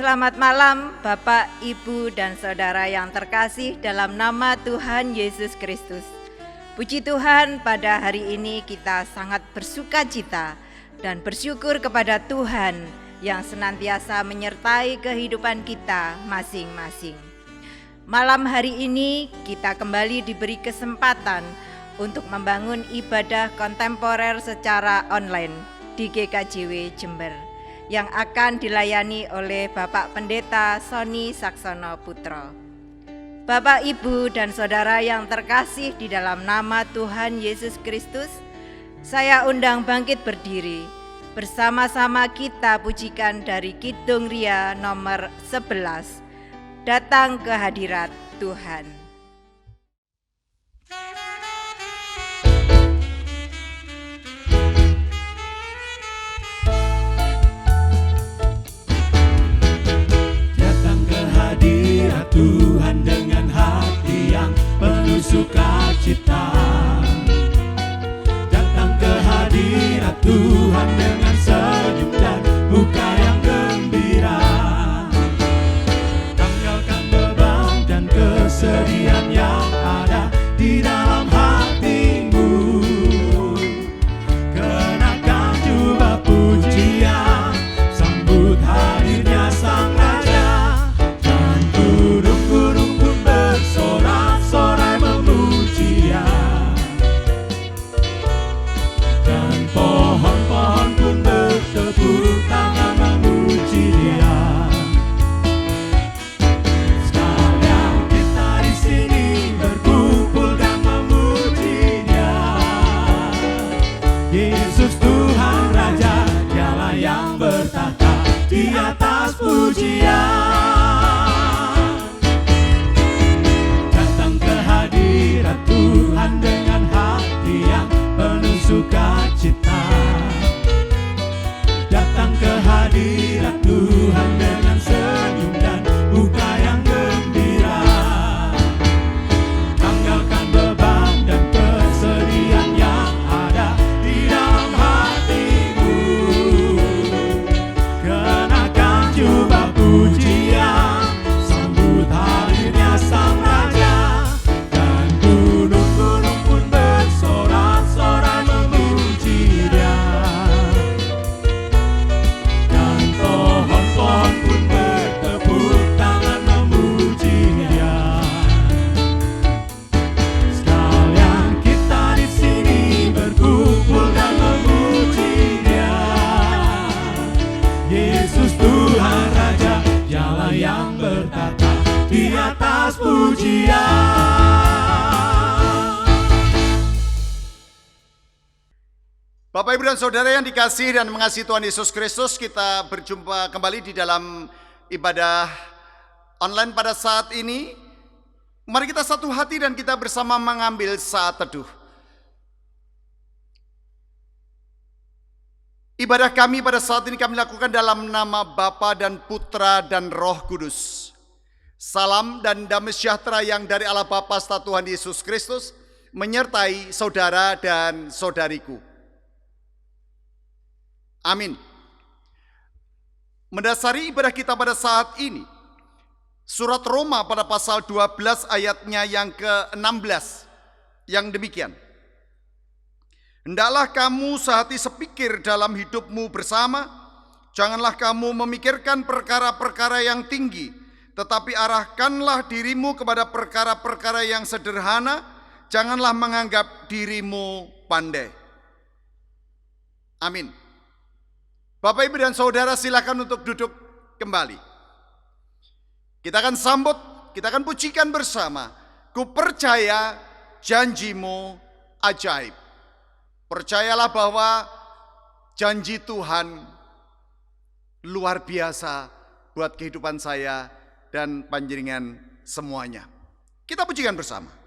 Selamat malam Bapak, Ibu, dan Saudara yang terkasih dalam nama Tuhan Yesus Kristus. Puji Tuhan, pada hari ini kita sangat bersukacita dan bersyukur kepada Tuhan yang senantiasa menyertai kehidupan kita masing-masing. Malam hari ini kita kembali diberi kesempatan untuk membangun ibadah kontemporer secara online di GKJW Jember yang akan dilayani oleh Bapak Pendeta Sony Saksono Putro. Bapak, Ibu, dan Saudara yang terkasih di dalam nama Tuhan Yesus Kristus, saya undang bangkit berdiri. Bersama-sama kita pujikan dari Kidung Ria nomor 11, Datang ke Hadirat Tuhan. Tuhan dengan hati yang penuh sukacita, datang ke hadirat Tuhan dengan senyum dan muka yang gembira. Tanggalkan beban dan kesedihan yang ada di dalam hatimu, kenakan jubah pujian, sambut hadirnya Sang Raja. Sorak-sorai memuji Dia, dan pohon-pohon pun bertepuk tangan memuji Dia. Sekalian kita di sini berkumpul dan memuji Dia. Yesus Tuhan Raja, Dialah yang bertata di atas pujian. Tuhan dengan hati yang penuh sukacita, datang ke hadirat Tuhan dengan senyum dan muka yang gembira. Tanggalkan beban dan kesedihan yang ada di dalam hatimu, kenakan jubah pujian, sambut hadirnya Sang Raja. Bapak, Ibu, dan Saudara yang dikasihi dan mengasihi Tuhan Yesus Kristus, kita berjumpa kembali di dalam ibadah online pada saat ini. Mari kita satu hati dan kita bersama mengambil saat teduh. Ibadah kami pada saat ini kami lakukan dalam nama Bapa dan Putra dan Roh Kudus. Salam dan damai sejahtera yang dari Allah Bapa serta Tuhan Yesus Kristus menyertai saudara dan saudariku. Amin. Mendasari ibadah kita pada saat ini, surat Roma pada pasal 12 ayatnya yang ke-16 yang demikian. Hendaklah kamu sehati sepikir dalam hidupmu bersama, janganlah kamu memikirkan perkara-perkara yang tinggi, tetapi arahkanlah dirimu kepada perkara-perkara yang sederhana, janganlah menganggap dirimu pandai. Amin. Bapak, Ibu, dan Saudara, silakan untuk duduk kembali. Kita akan sambut, kita akan pujikan bersama. Ku percaya janjimu ajaib. Percayalah bahwa janji Tuhan luar biasa buat kehidupan saya dan panjenengan semuanya. Kita pujikan bersama.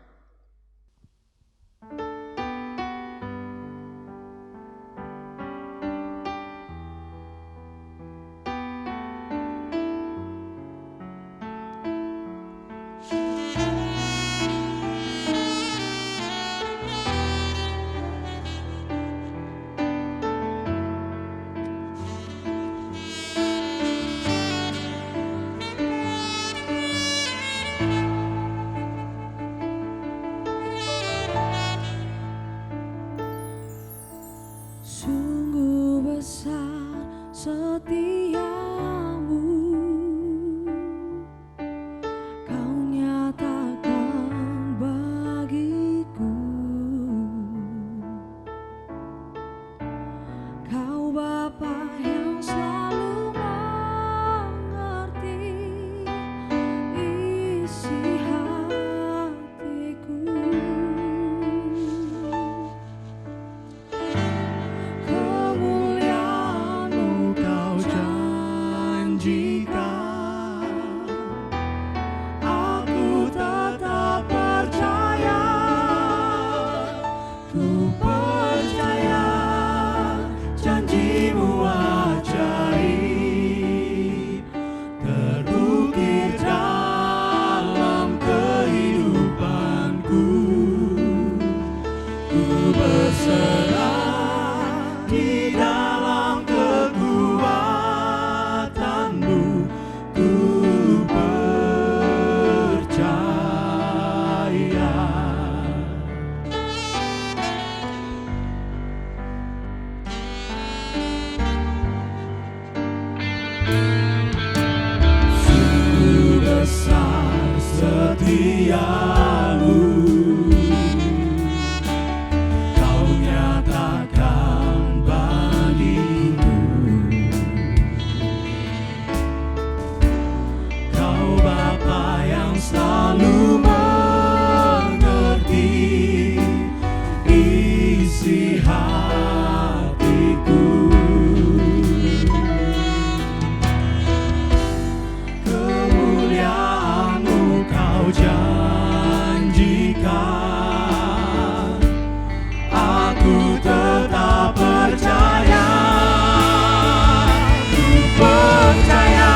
besar setiamu, Kau nyatakan bagiku. Kau Bapa yang selalu mengerti isi hatiku. Kemuliaan-Mu Kau janjikan, aku tetap percaya. Ku percaya janji-Mu ajaib, terukir dalam kehidupanku. Ku berserah di dalam kekuatan-Mu, ku percaya. Sungguh besar setiamu, Kau nyatakan bagiku. Kau Bapa yang selalu mengerti isi hatiku. Kemuliaan-Mu Kau janjikan, aku tetap percaya. Ku percaya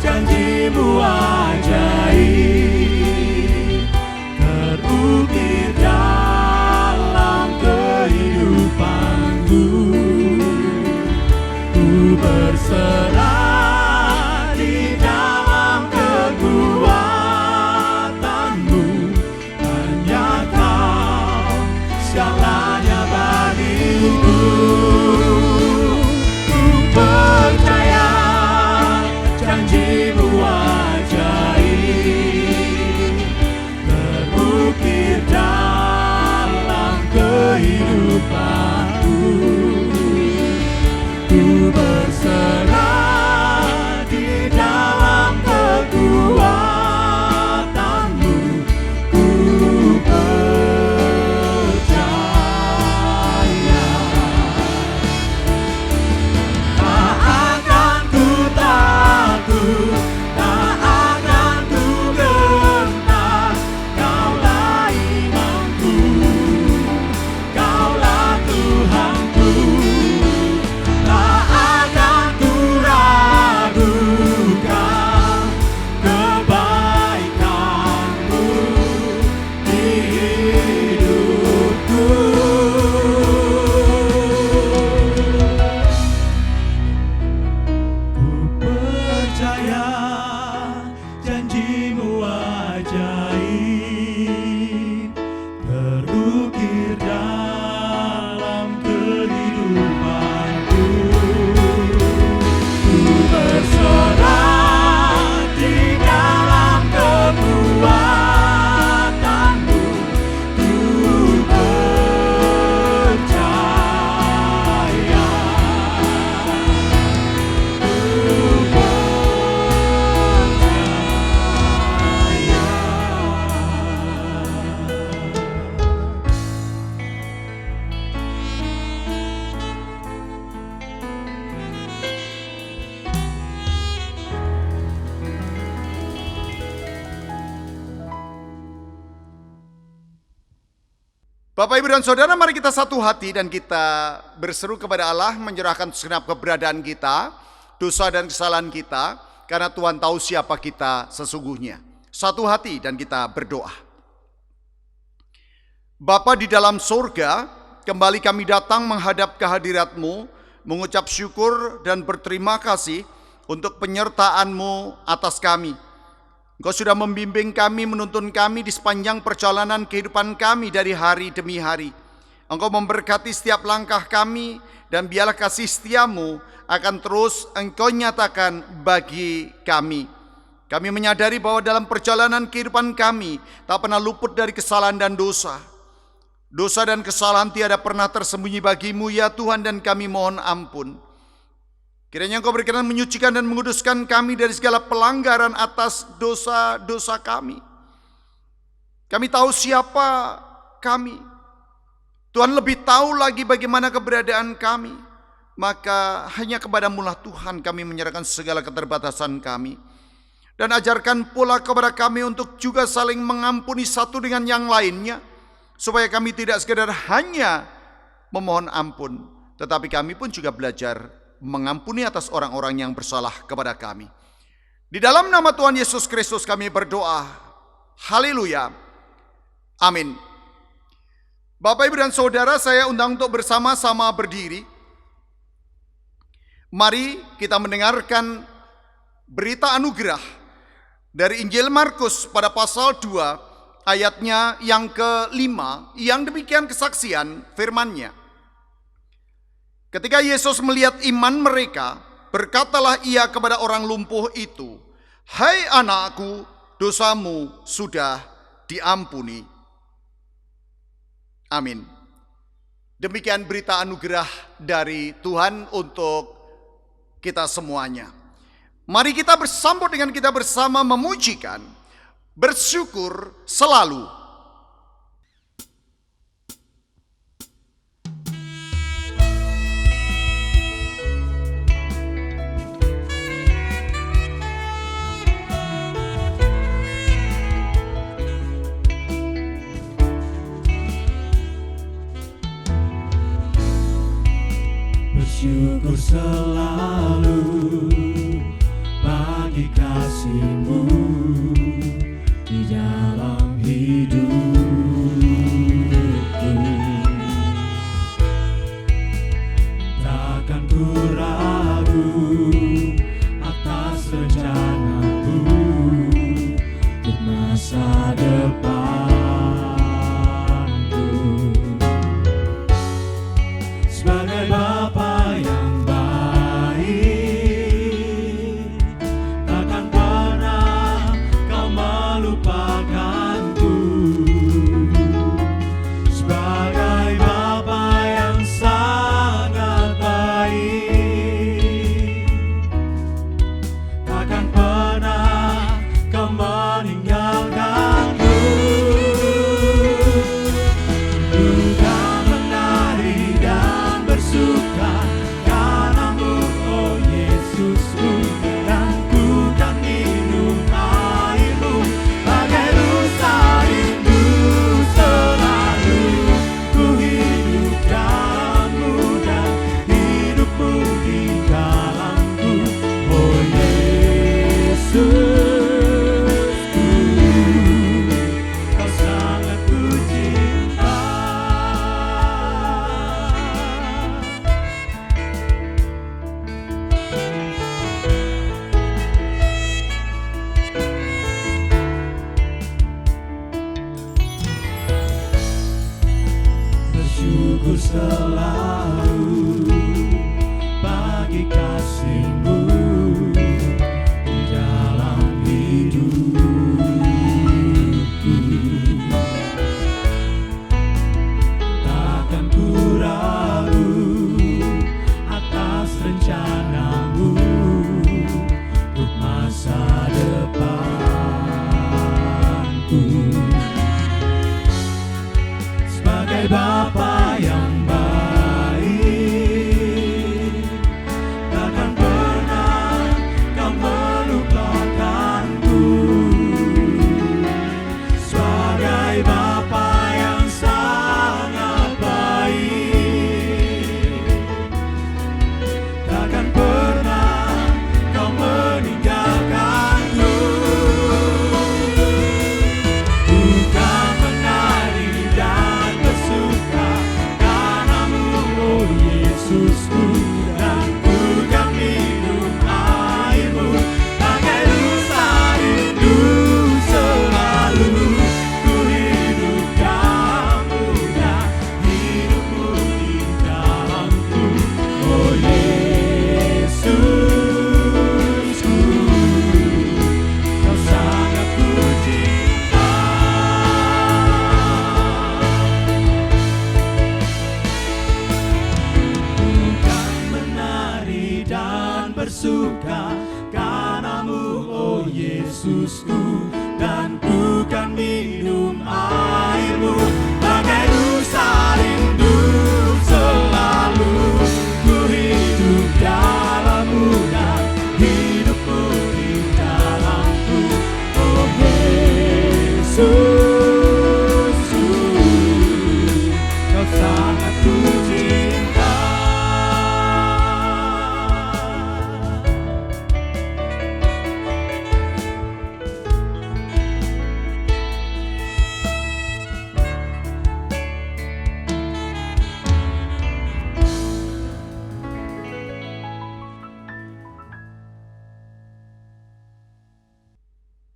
janji-Mu ajaib, terukir dalam kehidupanku. Ku berserah di dalam kekuatan-Mu, hanya Kau segalanya bagiku. Ku percaya janji-Mu ajaib, terukir dalam kehidupanku. Ku berserah di dalam kekuatan-Mu, ku percaya. Tak akan ku takut, tak akan ku gentar. Kaulah imanku, Kaulah Tuhanku. Tak akan ku ragukan kebaikan-Mu di hidupku. Ku percaya janji-Mu ajaib, terukir dalam kehidupanku. Ku berserah di dalam kekuatan-Mu, ku percaya. Bapak, Ibu, dan Saudara, mari kita satu hati dan kita berseru kepada Allah menyerahkan segenap keberadaan kita, dosa dan kesalahan kita, karena Tuhan tahu siapa kita sesungguhnya. Satu hati dan kita berdoa. Bapa di dalam surga, kembali kami datang menghadap kehadirat-Mu, mengucap syukur dan berterima kasih untuk penyertaan-Mu atas kami. Engkau sudah membimbing kami, menuntun kami di sepanjang perjalanan kehidupan kami dari hari demi hari. Engkau memberkati setiap langkah kami, dan biarlah kasih setiamu akan terus Engkau nyatakan bagi kami. Kami menyadari bahwa dalam perjalanan kehidupan kami tak pernah luput dari kesalahan dan dosa. Dosa dan kesalahan tiada pernah tersembunyi bagimu ya Tuhan, dan kami mohon ampun. Kiranya Engkau berkenan menyucikan dan menguduskan kami dari segala pelanggaran atas dosa-dosa kami. Kami tahu siapa kami. Tuhan lebih tahu lagi bagaimana keberadaan kami. Maka hanya kepadamu lah Tuhan kami menyerahkan segala keterbatasan kami. Dan ajarkan pula kepada kami untuk juga saling mengampuni satu dengan yang lainnya. Supaya kami tidak sekedar hanya memohon ampun, tetapi kami pun juga belajar mengampuni atas orang-orang yang bersalah kepada kami. Di dalam nama Tuhan Yesus Kristus kami berdoa. Haleluya. Amin. Bapak, Ibu, dan Saudara, saya undang untuk bersama-sama berdiri. Mari kita mendengarkan berita anugerah dari Injil Markus pada pasal 2, ayatnya yang ke-5, yang demikian kesaksian firman-Nya. Ketika Yesus melihat iman mereka, berkatalah ia kepada orang lumpuh itu, "Hai anakku, dosamu sudah diampuni." Amin. Demikian berita anugerah dari Tuhan untuk kita semuanya. Mari kita bersambut dengan kita bersama memujikan, bersyukur selalu. Bersyukur selalu bagi kasih-Mu di dalam hidupku. Takkan ku ragu atas rencana-Mu untuk masa depanku. Sebagai Bapa yang baik, takkan pernah Kau melupakanku. Sebagai Bapa yang sangat baik, takkan pernah Kau meninggalkanku. Duka menari dan bersuka karena-Mu, oh Yesusku, dan ku kan minum air-Mu bagai rusa rindu selalu. Ku hidup dalam-Mu dan hidup-Mu di dalamku, oh Yesusku, Kau sangat ku cinta. Bersyukur selalu bagi kasih-Mu di dalam hidupku. Takkan ku ragu atas rencana-Mu untuk masa depanku. Sebagai Bapa yang baik, bersuka karenamu, oh Yesusku, dan ku kan minum airmu bagai rusa rindu selalu. Ku hidup dalammu dan hidupku di dalamku, oh Yesus, kau sangat ku cinta.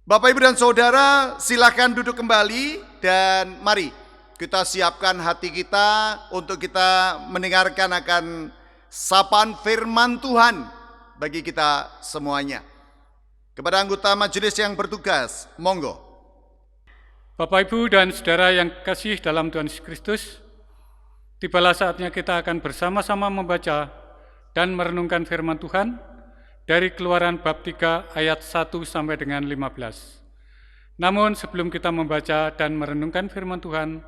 Bapak, Ibu, dan Saudara, silakan duduk kembali dan mari kita siapkan hati kita untuk kita mendengarkan akan sapaan firman Tuhan bagi kita semuanya. Kepada anggota majelis yang bertugas, monggo. Bapak, Ibu, dan Saudara yang kasih dalam Tuhan Yesus Kristus, tibalah saatnya kita akan bersama-sama membaca dan merenungkan firman Tuhan dari Keluaran bab 3 ayat 1 sampai dengan 15. Namun sebelum kita membaca dan merenungkan firman Tuhan,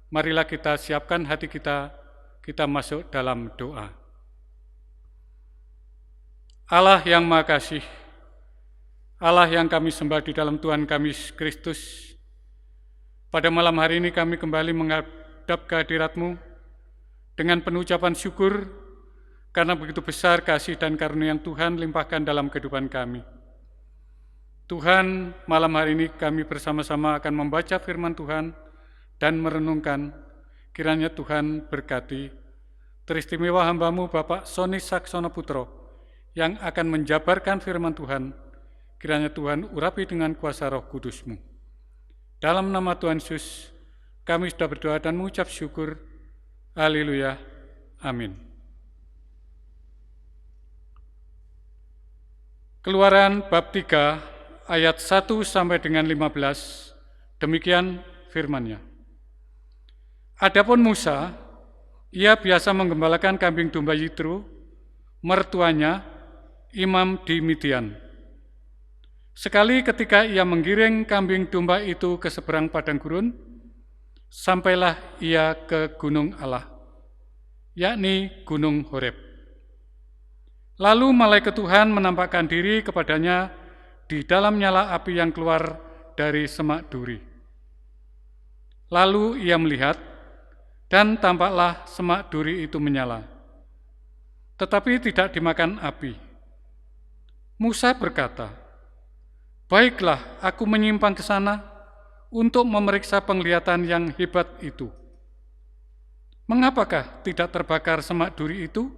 marilah kita siapkan hati kita masuk dalam doa. Allah yang Maha Kasih, Allah yang kami sembah di dalam Tuhan kami Yesus Kristus, pada malam hari ini kami kembali menghadap kehadirat-Mu dengan penuh ucapan syukur karena begitu besar kasih dan karunia yang Tuhan limpahkan dalam kehidupan kami. Tuhan, malam hari ini kami bersama-sama akan membaca firman Tuhan dan merenungkan. Kiranya Tuhan berkati teristimewa hamba-Mu Bapak Sony Saksono Putro yang akan menjabarkan firman Tuhan. Kiranya Tuhan urapi dengan kuasa Roh Kudus-Mu. Dalam nama Tuhan Yesus, kami sudah berdoa dan mengucap syukur. Haleluya. Amin. Keluaran bab 3 ayat 1 sampai dengan 15, demikian firman-Nya. Adapun Musa, ia biasa menggembalakan kambing domba Yitro, mertuanya, imam di Midian. Sekali ketika ia menggiring kambing domba itu ke seberang padang gurun, sampailah ia ke gunung Allah, yakni gunung Horeb. Lalu malaikat Tuhan menampakkan diri kepadanya di dalam nyala api yang keluar dari semak duri. Lalu ia melihat, dan tampaklah semak duri itu menyala, tetapi tidak dimakan api. Musa berkata, "Baiklah, aku menyimpang ke sana untuk memeriksa penglihatan yang hebat itu. Mengapakah tidak terbakar semak duri itu?"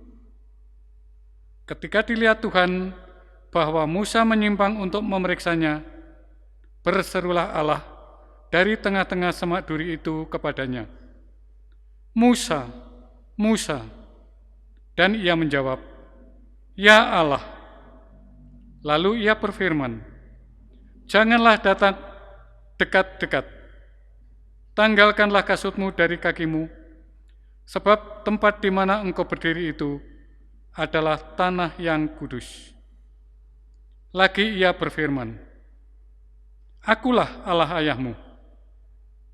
Ketika dilihat Tuhan bahwa Musa menyimpang untuk memeriksanya, berserulah Allah dari tengah-tengah semak duri itu kepadanya, "Musa, Musa." Dan ia menjawab, "Ya Allah." Lalu ia berfirman, "Janganlah datang dekat-dekat. Tanggalkanlah kasutmu dari kakimu, sebab tempat di mana engkau berdiri itu adalah tanah yang kudus." Lagi ia berfirman, "Akulah Allah ayahmu,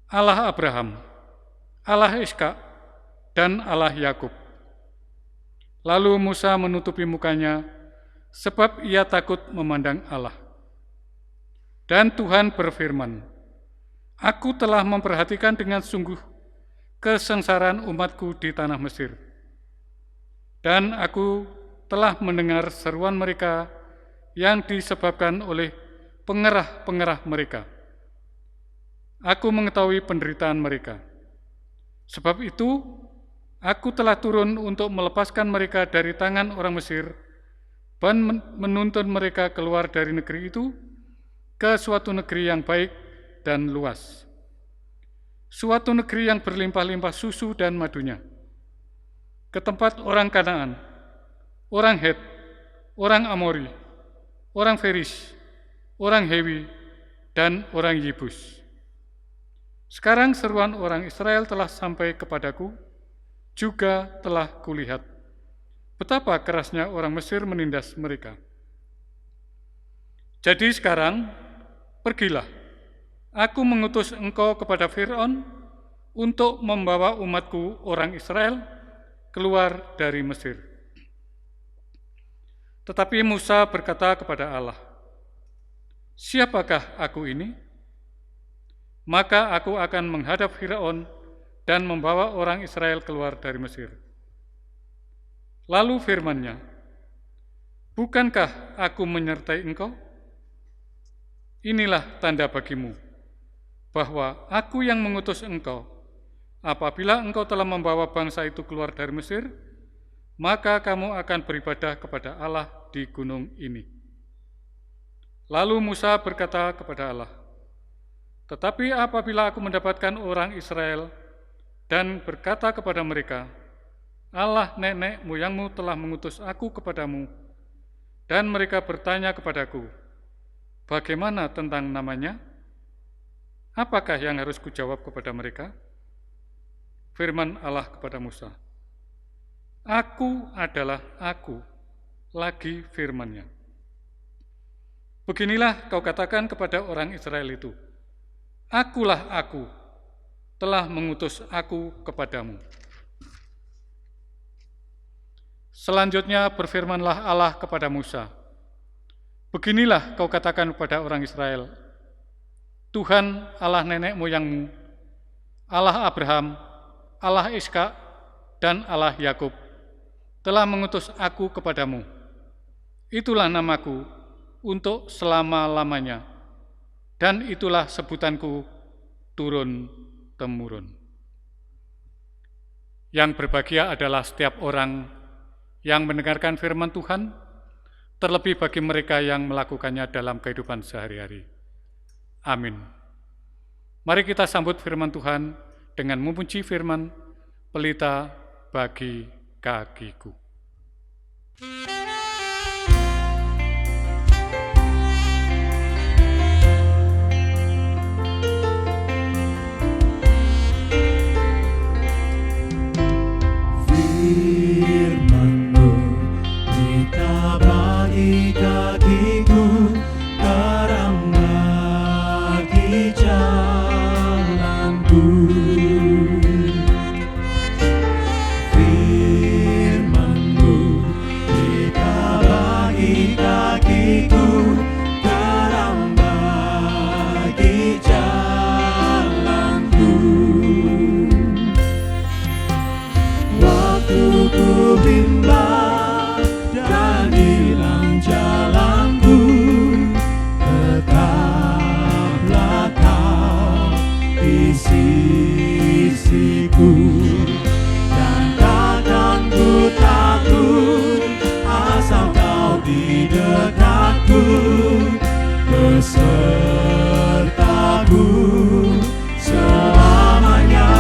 Allah Abraham, Allah Ishak, dan Allah Yakub." Lalu Musa menutupi mukanya, sebab ia takut memandang Allah. Dan Tuhan berfirman, "Aku telah memperhatikan dengan sungguh kesengsaraan umatku di tanah Mesir. Dan aku telah mendengar seruan mereka yang disebabkan oleh pengerah-pengerah mereka. Aku mengetahui penderitaan mereka. Sebab itu, aku telah turun untuk melepaskan mereka dari tangan orang Mesir dan menuntun mereka keluar dari negeri itu ke suatu negeri yang baik dan luas. Suatu negeri yang berlimpah-limpah susu dan madunya. Ke tempat orang Kanaan, orang Het, orang Amori, orang Feris, orang Hewi, dan orang Yebus. Sekarang seruan orang Israel telah sampai kepadaku, juga telah kulihat. betapa kerasnya orang Mesir menindas mereka. Jadi sekarang, pergilah, aku mengutus engkau kepada Fir'aun untuk membawa umatku orang Israel keluar dari Mesir. Tetapi Musa berkata kepada Allah, siapakah aku ini? Maka aku akan menghadap Fir'aun dan membawa orang Israel keluar dari Mesir. Lalu firman-Nya, bukankah aku menyertai engkau? Inilah tanda bagimu, bahwa aku yang mengutus engkau. Apabila engkau telah membawa bangsa itu keluar dari Mesir, maka kamu akan beribadah kepada Allah di gunung ini. Lalu Musa berkata kepada Allah, tetapi apabila aku mendapatkan orang Israel dan berkata kepada mereka, Allah nenek moyangmu telah mengutus aku kepadamu, dan mereka bertanya kepadaku, bagaimana tentang namanya? Apakah yang harus kujawab kepada mereka? Firman Allah kepada Musa, aku adalah aku, lagi firman-Nya. Beginilah kau katakan kepada orang Israel itu, akulah aku, telah mengutus aku kepadamu. Selanjutnya berfirmanlah Allah kepada Musa, beginilah kau katakan kepada orang Israel, Tuhan Allah nenek moyangmu, Allah Abraham, Allah Ishak, dan Allah Yakub, telah mengutus aku kepadamu. Itulah namaku untuk selama-lamanya, dan itulah sebutanku turun-temurun. Yang berbahagia adalah setiap orang yang mendengarkan firman Tuhan, terlebih bagi mereka yang melakukannya dalam kehidupan sehari-hari. Amin. Mari kita sambut firman Tuhan dengan memuji firman, pelita bagi kakiku. Firman-Mu, pelita bagi kakiku, terang bagi jalanku. Firman-Mu, pelita bagi kakiku, terang bagi jalanku. Waktu ku bimbang dan hilang jalanku, tetaplah Kau di sisiku, dan takkan ku takut asal Kau di dekatku, besertaku selamanya.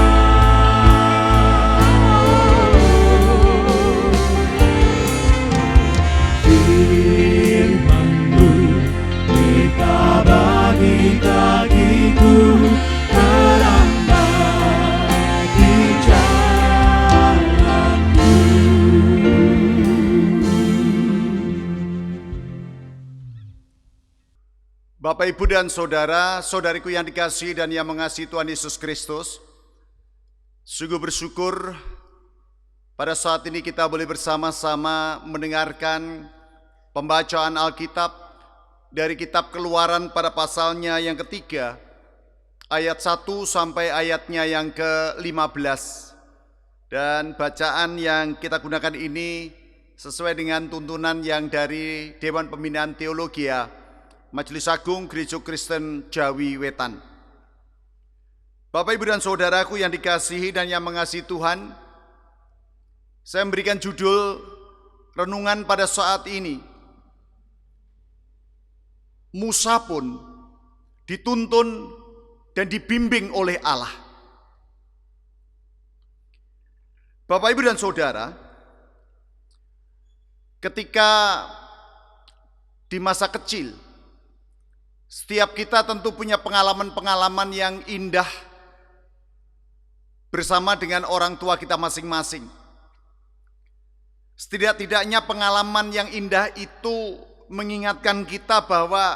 Firman-Mu, pelita bagi kakiku, terang bagi jalanku. Bapak, Ibu, dan Saudara, saudariku yang dikasihi dan yang mengasihi Tuhan Yesus Kristus, sungguh bersyukur pada saat ini kita boleh bersama-sama mendengarkan pembacaan Alkitab dari kitab Keluaran pada pasalnya yang ketiga, ayat 1 sampai ayatnya yang ke-15. Dan bacaan yang kita gunakan ini sesuai dengan tuntunan yang dari Dewan Pembinaan Teologia Majelis Agung Gereja Kristen Jawi Wetan. Bapak, Ibu, dan Saudaraku yang dikasihi dan yang mengasihi Tuhan, saya memberikan judul renungan pada saat ini, Musa pun dituntun dan dibimbing oleh Allah. Bapak, Ibu, dan Saudara, ketika di masa kecil, setiap kita tentu punya pengalaman-pengalaman yang indah bersama dengan orang tua kita masing-masing. Setidak-tidaknya pengalaman yang indah itu mengingatkan kita bahwa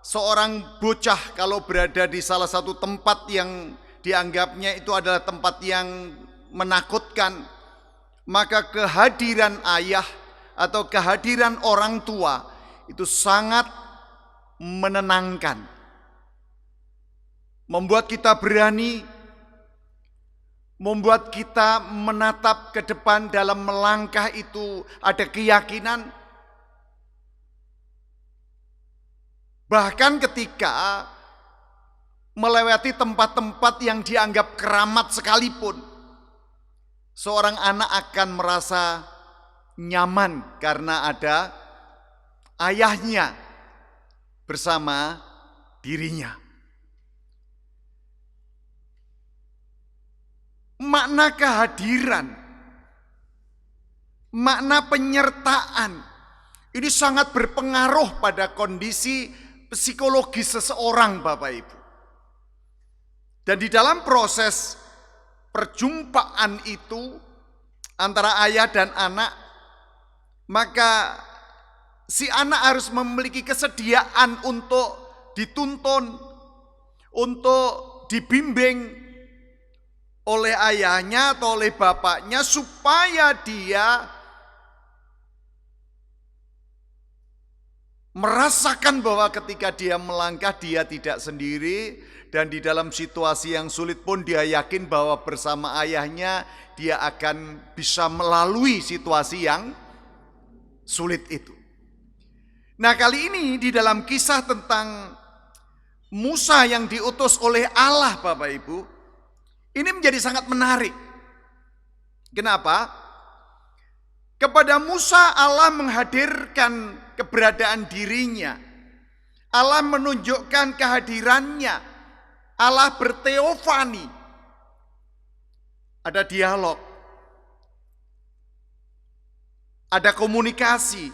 seorang bocah kalau berada di salah satu tempat yang dianggapnya itu adalah tempat yang menakutkan, maka kehadiran ayah atau kehadiran orang tua itu sangat menenangkan, membuat kita berani, membuat kita menatap ke depan. Dalam melangkah itu ada keyakinan. Bahkan ketika melewati tempat-tempat yang dianggap keramat sekalipun, seorang anak akan merasa nyaman karena ada ayahnya bersama dirinya. Makna kehadiran, makna penyertaan ini sangat berpengaruh pada kondisi psikologis seseorang, Bapak Ibu. Dan di dalam proses perjumpaan itu antara ayah dan anak, maka si anak harus memiliki kesediaan untuk dituntun, untuk dibimbing oleh ayahnya atau oleh bapaknya, supaya dia merasakan bahwa ketika dia melangkah dia tidak sendiri, dan di dalam situasi yang sulit pun dia yakin bahwa bersama ayahnya dia akan bisa melalui situasi yang sulit itu. Nah, kali ini di dalam kisah tentang Musa yang diutus oleh Allah, Bapak Ibu, ini menjadi sangat menarik. Kenapa? Kepada Musa Allah menghadirkan keberadaan dirinya. Allah menunjukkan kehadirannya. Allah berteofani. Ada dialog. Ada komunikasi.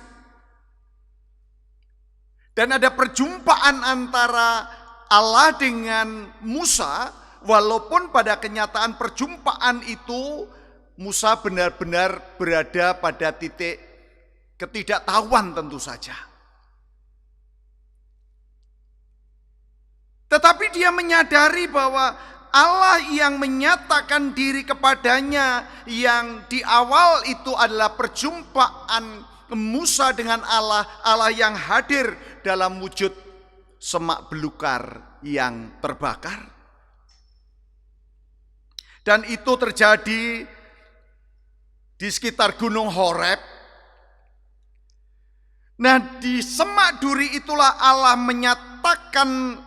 Dan ada perjumpaan antara Allah dengan Musa, walaupun pada kenyataan perjumpaan itu Musa benar-benar berada pada titik ketidaktahuan tentu saja. Tetapi dia menyadari bahwa Allah yang menyatakan diri kepadanya yang di awal itu adalah perjumpaan Musa dengan Allah, Allah yang hadir dalam wujud semak belukar yang terbakar. Dan itu terjadi di sekitar Gunung Horeb. Nah, di semak duri itulah Allah menyatakan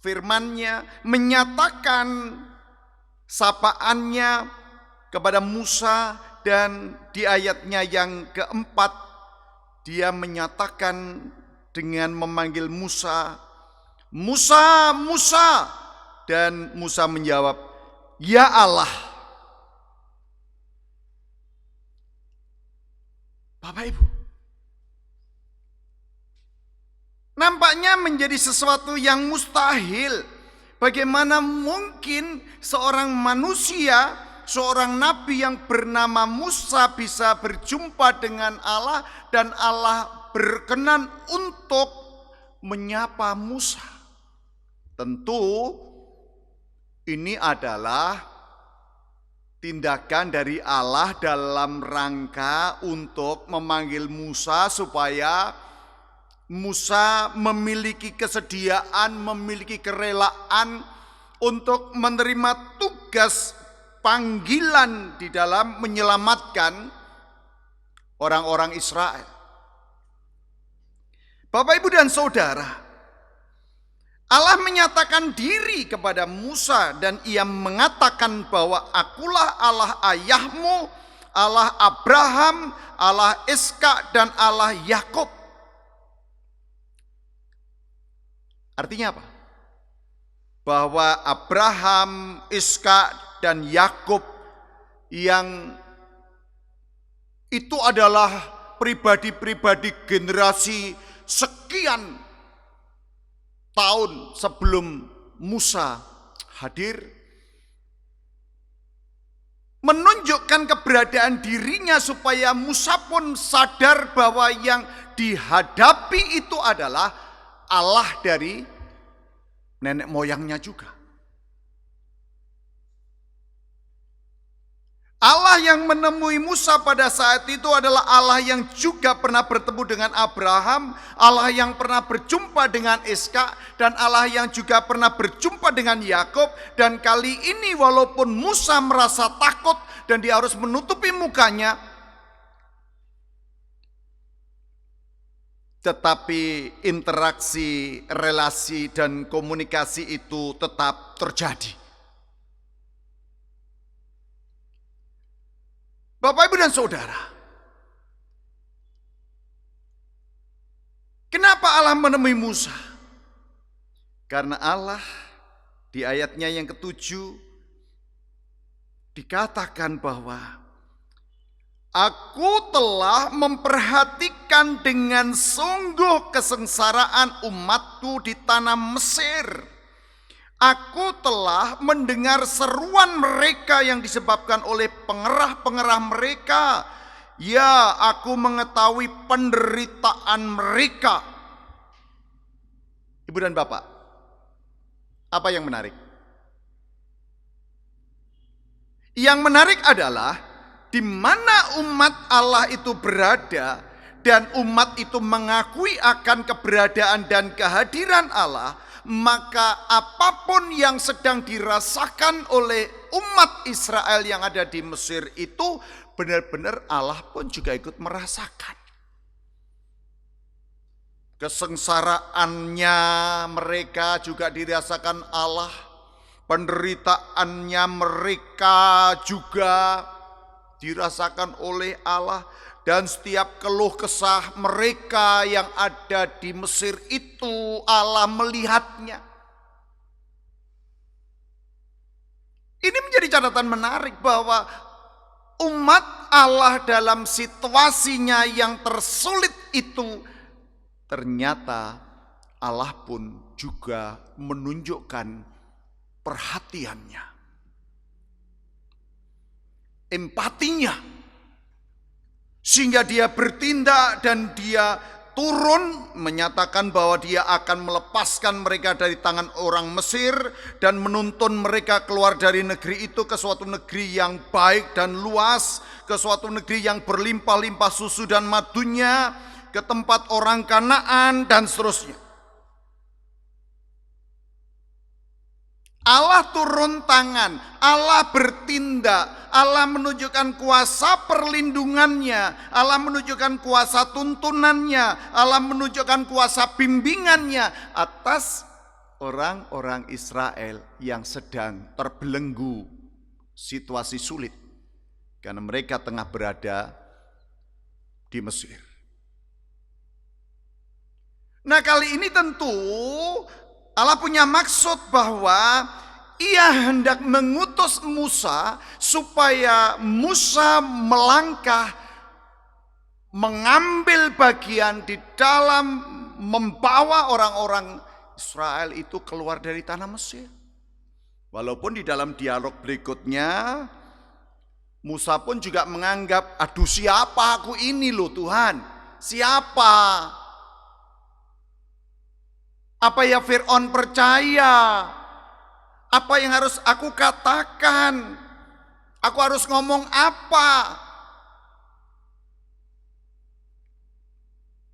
firman-Nya, menyatakan sapaannya kepada Musa, dan di ayatnya yang keempat dia menyatakan dengan memanggil Musa, "Musa, Musa." Dan Musa menjawab, "Ya Allah." Bapak Ibu, nampaknya menjadi sesuatu yang mustahil. Bagaimana mungkin seorang manusia, seorang nabi yang bernama Musa bisa berjumpa dengan Allah dan Allah berkenan untuk menyapa Musa? Tentu ini adalah tindakan dari Allah dalam rangka untuk memanggil Musa supaya Musa memiliki kesediaan, memiliki kerelaan untuk menerima tugas panggilan di dalam menyelamatkan orang-orang Israel. Bapak, Ibu, dan Saudara, Allah menyatakan diri kepada Musa dan ia mengatakan bahwa akulah Allah ayahmu, Allah Abraham, Allah Ishak, dan Allah Yakub. Artinya apa? Bahwa Abraham, Ishak, dan Yakub yang itu adalah pribadi-pribadi generasi sekian tahun sebelum Musa hadir. menunjukkan keberadaan dirinya supaya Musa pun sadar bahwa yang dihadapi itu adalah Allah dari nenek moyangnya juga. Allah yang menemui Musa pada saat itu adalah Allah yang juga pernah bertemu dengan Abraham, Allah yang pernah berjumpa dengan Ishak, dan Allah yang juga pernah berjumpa dengan Yakub. Dan kali ini walaupun Musa merasa takut dan dia harus menutupi mukanya, tetapi interaksi, relasi, dan komunikasi itu tetap terjadi. Bapak, Ibu, dan Saudara, kenapa Allah menemui Musa? Karena Allah di ayatnya yang ke-7 dikatakan bahwa Aku telah memperhatikan dengan sungguh kesengsaraan umatku di tanah Mesir. Aku telah mendengar seruan mereka yang disebabkan oleh pengerah-pengerah mereka. Ya, aku mengetahui penderitaan mereka. Ibu dan Bapak, apa yang menarik? Yang menarik adalah di mana umat Allah itu berada dan umat itu mengakui akan keberadaan dan kehadiran Allah, maka apapun yang sedang dirasakan oleh umat Israel yang ada di Mesir itu benar-benar Allah pun juga ikut merasakan. Kesengsaraannya mereka juga dirasakan Allah, penderitaannya mereka juga dirasakan oleh Allah, dan setiap keluh kesah mereka yang ada di Mesir itu Allah melihatnya. Ini menjadi catatan menarik bahwa umat Allah dalam situasinya yang tersulit itu ternyata Allah pun juga menunjukkan perhatiannya, empatinya, sehingga dia bertindak dan dia turun menyatakan bahwa dia akan melepaskan mereka dari tangan orang Mesir dan menuntun mereka keluar dari negeri itu ke suatu negeri yang baik dan luas, ke suatu negeri yang berlimpah-limpah susu dan madunya, ke tempat orang Kanaan dan seterusnya. Allah turun tangan, Allah bertindak, Allah menunjukkan kuasa perlindungannya, Allah menunjukkan kuasa tuntunannya, Allah menunjukkan kuasa bimbingannya atas orang-orang Israel yang sedang terbelenggu situasi sulit karena mereka tengah berada di Mesir. Nah, kali ini tentu Allah punya maksud bahwa Ia hendak mengutus Musa supaya Musa melangkah mengambil bagian di dalam membawa orang-orang Israel itu keluar dari tanah Mesir. Walaupun di dalam dialog berikutnya Musa pun juga menganggap, aduh siapa aku ini loh Tuhan, siapa? Apa ya Fir'aun percaya? Apa yang harus aku katakan? Aku harus ngomong apa?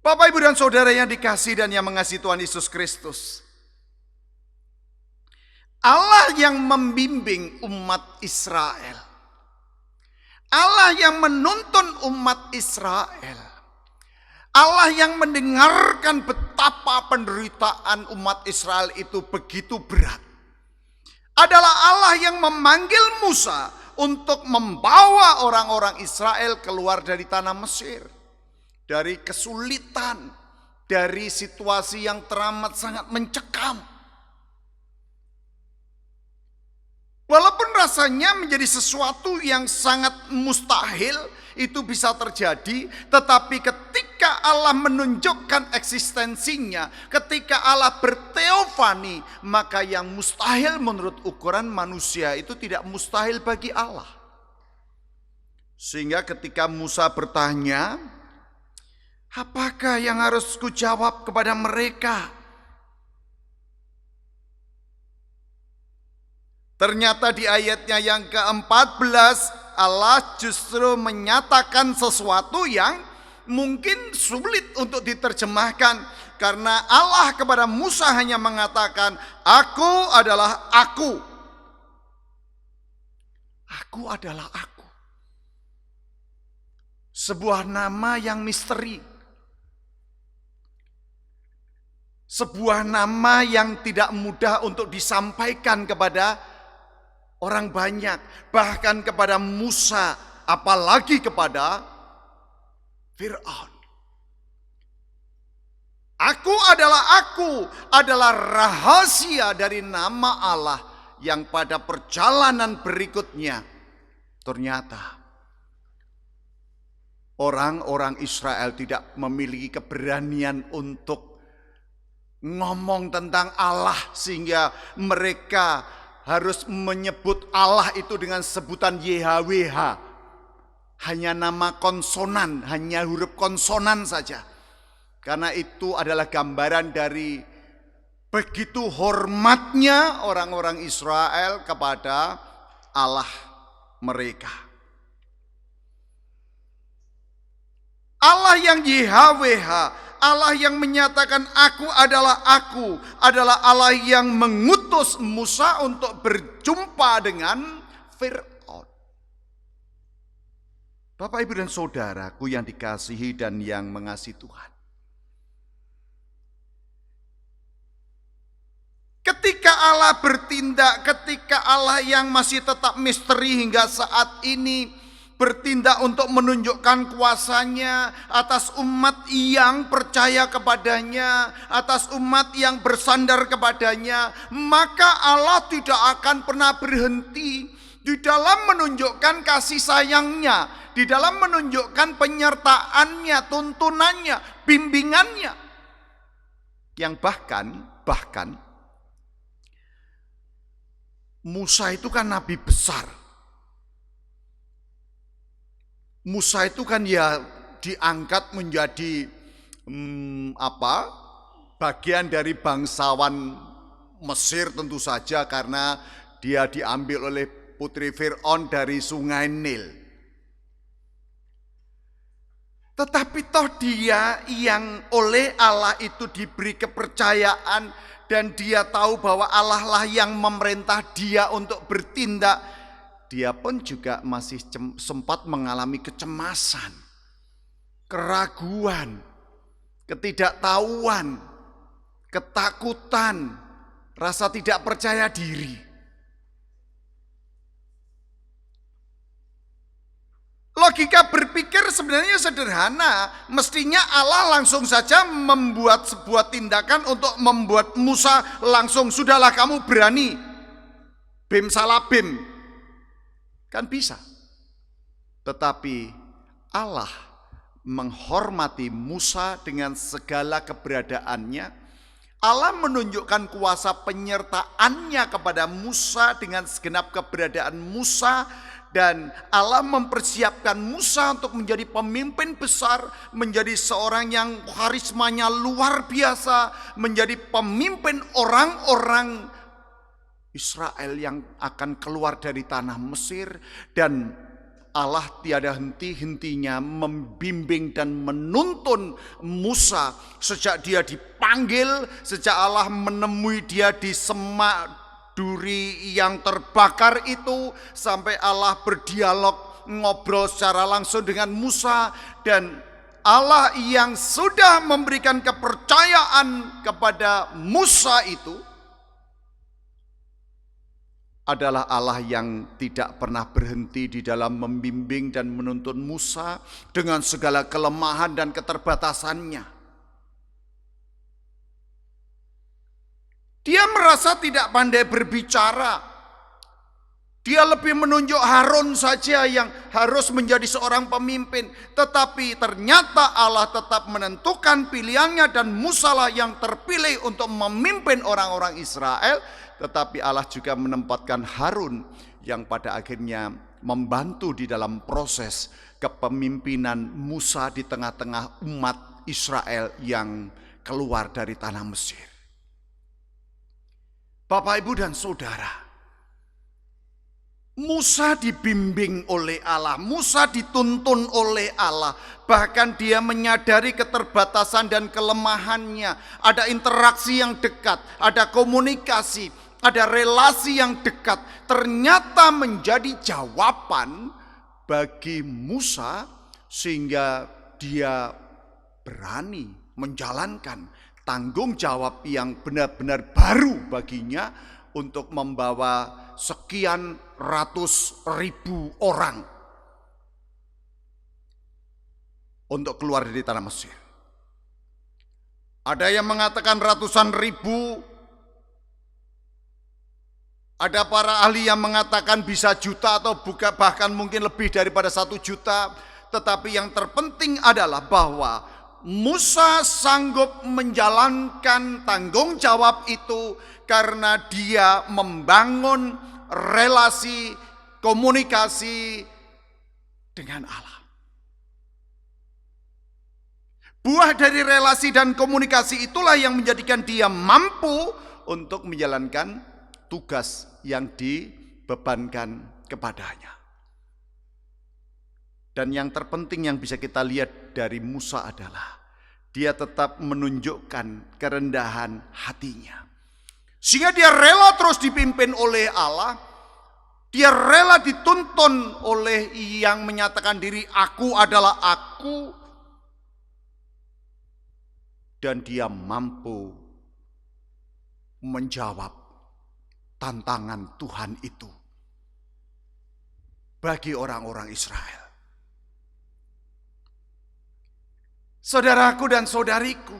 Bapak, Ibu, dan Saudara yang dikasihi dan yang mengasihi Tuhan Yesus Kristus, Allah yang membimbing umat Israel, Allah yang menuntun umat Israel, Allah yang mendengarkan betapa penderitaan umat Israel itu begitu berat, adalah Allah yang memanggil Musa untuk membawa orang-orang Israel keluar dari tanah Mesir, dari kesulitan, dari situasi yang teramat sangat mencekam. Walaupun rasanya menjadi sesuatu yang sangat mustahil itu bisa terjadi, tetapi ketika Allah menunjukkan eksistensinya, ketika Allah berteofani, maka yang mustahil menurut ukuran manusia itu tidak mustahil bagi Allah. Sehingga ketika Musa bertanya, apakah yang harus kujawab kepada mereka? Ternyata di ayatnya yang ke-14 Allah justru menyatakan sesuatu yang mungkin sulit untuk diterjemahkan, karena Allah kepada Musa hanya mengatakan, "Aku adalah aku." Aku adalah aku. Sebuah nama yang misteri. Sebuah nama yang tidak mudah untuk disampaikan kepada orang banyak, bahkan kepada Musa, apalagi kepada Fir'aun. Aku adalah rahasia dari nama Allah yang pada perjalanan berikutnya ternyata orang-orang Israel tidak memiliki keberanian untuk ngomong tentang Allah, sehingga mereka harus menyebut Allah itu dengan sebutan YHWH. Hanya nama konsonan, hanya huruf konsonan saja. Karena itu adalah gambaran dari begitu hormatnya orang-orang Israel kepada Allah mereka. Allah yang YHWH, Allah yang menyatakan aku, adalah Allah yang mengutus Musa untuk berjumpa dengan Fir'aun. Bapak, Ibu, dan saudaraku yang dikasihi dan yang mengasihi Tuhan. Ketika Allah bertindak, ketika Allah yang masih tetap misteri hingga saat ini bertindak untuk menunjukkan kuasanya atas umat yang percaya kepadanya, atas umat yang bersandar kepadanya, maka Allah tidak akan pernah berhenti di dalam menunjukkan kasih sayangnya, di dalam menunjukkan penyertaannya, tuntunannya, bimbingannya. Yang bahkan Musa itu kan nabi besar. Musa itu kan ya diangkat menjadi bagian dari bangsawan Mesir tentu saja, karena dia diambil oleh putri Fir'aun dari sungai Nil. Tetapi toh dia yang oleh Allah itu diberi kepercayaan, dan dia tahu bahwa Allah lah yang memerintah dia untuk bertindak. Dia pun juga masih sempat mengalami kecemasan, keraguan, ketidaktahuan, ketakutan, rasa tidak percaya diri. Logika berpikir sebenarnya sederhana. Mestinya Allah langsung saja membuat sebuah tindakan untuk membuat Musa langsung, sudahlah kamu berani, bim salah bim. Kan bisa. Tetapi Allah menghormati Musa dengan segala keberadaannya. Allah menunjukkan kuasa penyertaannya kepada Musa dengan segenap keberadaan Musa. Dan Allah mempersiapkan Musa untuk menjadi pemimpin besar, menjadi seorang yang karismanya luar biasa, menjadi pemimpin orang-orang Israel yang akan keluar dari tanah Mesir. Dan Allah tiada henti-hentinya membimbing dan menuntun Musa sejak dia dipanggil, sejak Allah menemui dia di semak duri yang terbakar itu, sampai Allah berdialog, ngobrol secara langsung dengan Musa. Dan Allah yang sudah memberikan kepercayaan kepada Musa itu adalah Allah yang tidak pernah berhenti di dalam membimbing dan menuntun Musa dengan segala kelemahan dan keterbatasannya. Dia merasa tidak pandai berbicara. Dia lebih menunjuk Harun saja yang harus menjadi seorang pemimpin. Tetapi ternyata Allah tetap menentukan pilihannya, dan Musa lah yang terpilih untuk memimpin orang-orang Israel. Tetapi Allah juga menempatkan Harun yang pada akhirnya membantu di dalam proses kepemimpinan Musa di tengah-tengah umat Israel yang keluar dari tanah Mesir. Bapak, Ibu, dan Saudara, Musa dibimbing oleh Allah, Musa dituntun oleh Allah. Bahkan dia menyadari keterbatasan dan kelemahannya. Ada interaksi yang dekat, ada komunikasi, ada relasi yang dekat. Ternyata menjadi jawaban bagi Musa sehingga dia berani menjalankan tanggung jawab yang benar-benar baru baginya untuk membawa sekian ratus ribu orang untuk keluar dari tanah Mesir. Ada yang mengatakan ratusan ribu, ada para ahli yang mengatakan bisa juta atau bahkan mungkin lebih daripada 1 juta. Tetapi yang terpenting adalah bahwa Musa sanggup menjalankan tanggung jawab itu karena dia membangun relasi komunikasi dengan Allah. Buah dari relasi dan komunikasi itulah yang menjadikan dia mampu untuk menjalankan tugas yang dibebankan kepadanya. Dan yang terpenting yang bisa kita lihat dari Musa adalah dia tetap menunjukkan kerendahan hatinya. Sehingga dia rela terus dipimpin oleh Allah. Dia rela dituntun oleh yang menyatakan diri aku adalah aku. Dan dia mampu menjawab tantangan Tuhan itu bagi orang-orang Israel. Saudaraku dan saudariku,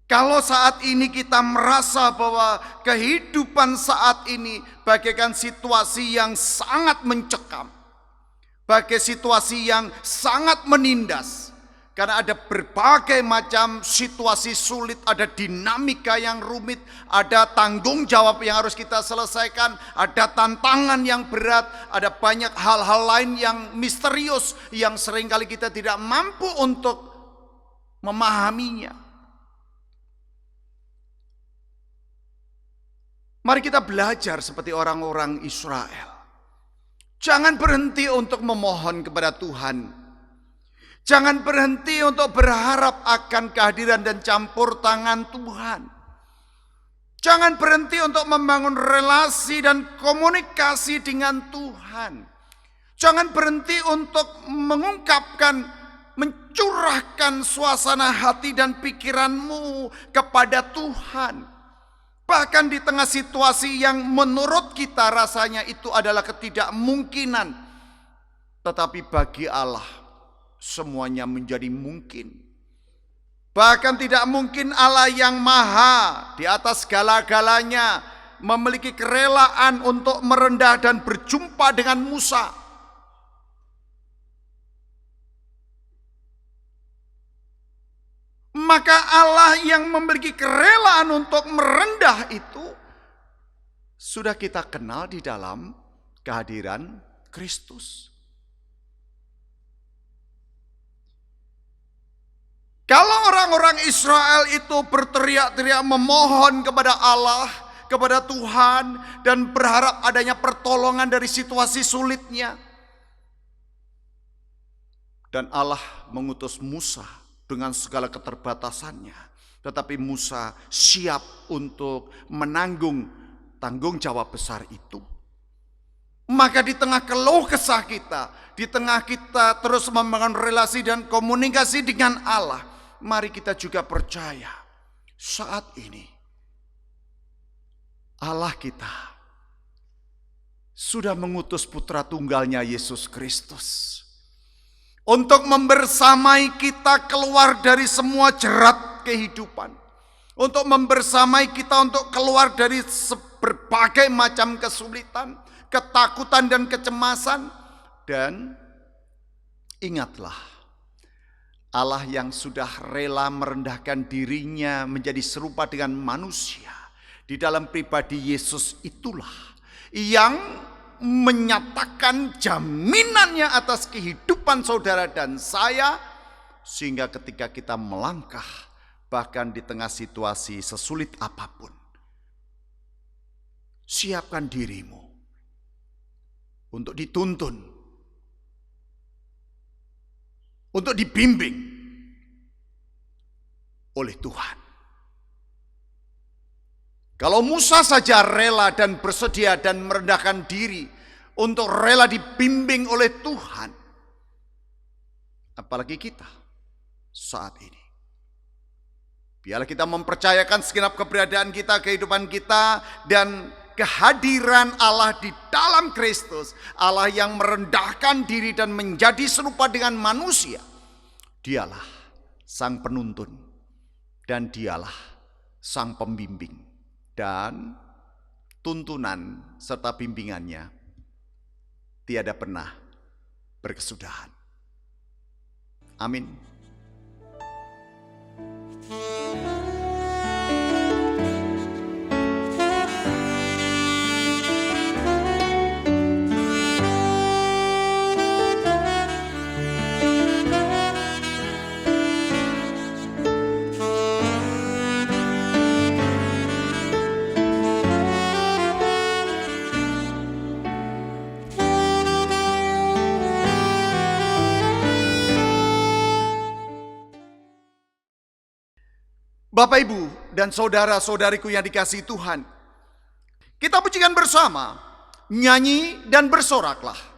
kalau saat ini kita merasa bahwa kehidupan saat ini bagaikan situasi yang sangat mencekam, bagai situasi yang sangat menindas, karena ada berbagai macam situasi sulit, ada dinamika yang rumit, ada tanggung jawab yang harus kita selesaikan, ada tantangan yang berat, ada banyak hal-hal lain yang misterius yang seringkali kita tidak mampu untuk memahaminya. Mari kita belajar seperti orang-orang Israel. Jangan berhenti untuk memohon kepada Tuhan. Jangan berhenti untuk berharap akan kehadiran dan campur tangan Tuhan. Jangan berhenti untuk membangun relasi dan komunikasi dengan Tuhan. Jangan berhenti untuk mengungkapkan, mencurahkan suasana hati dan pikiranmu kepada Tuhan. Bahkan di tengah situasi yang menurut kita rasanya itu adalah ketidakmungkinan. Tetapi bagi Allah semuanya menjadi mungkin. Bahkan tidak mungkin Allah yang maha di atas segala-galanya memiliki kerelaan untuk merendah dan berjumpa dengan Musa. Maka Allah yang memiliki kerelaan untuk merendah itu sudah kita kenal di dalam kehadiran Kristus. Kalau orang-orang Israel itu berteriak-teriak memohon kepada Allah, kepada Tuhan, dan berharap adanya pertolongan dari situasi sulitnya, dan Allah mengutus Musa dengan segala keterbatasannya, tetapi Musa siap untuk menanggung tanggung jawab besar itu. Maka di tengah keluh kesah kita, di tengah kita terus membangun relasi dan komunikasi dengan Allah, mari kita juga percaya saat ini Allah kita sudah mengutus putra tunggalnya Yesus Kristus untuk membersamai kita keluar dari semua jerat kehidupan, untuk membersamai kita untuk keluar dari berbagai macam kesulitan, ketakutan dan kecemasan. Dan ingatlah, Allah yang sudah rela merendahkan dirinya menjadi serupa dengan manusia di dalam pribadi Yesus itulah yang menyatakan jaminannya atas kehidupan saudara dan saya, sehingga ketika kita melangkah bahkan di tengah situasi sesulit apapun, siapkan dirimu untuk dituntun, untuk dibimbing oleh Tuhan. Kalau Musa saja rela dan bersedia dan merendahkan diri untuk rela dibimbing oleh Tuhan, apalagi kita saat ini. Biarlah kita mempercayakan segenap keberadaan kita, kehidupan kita, dan kehadiran Allah di dalam Kristus, Allah yang merendahkan diri dan menjadi serupa dengan manusia. Dialah sang penuntun dan dialah sang pembimbing, dan tuntunan serta bimbingannya tiada pernah berkesudahan. Amin. Bapak, Ibu, dan saudara-saudariku yang dikasihi Tuhan, kita pujikan bersama, nyanyi dan bersoraklah.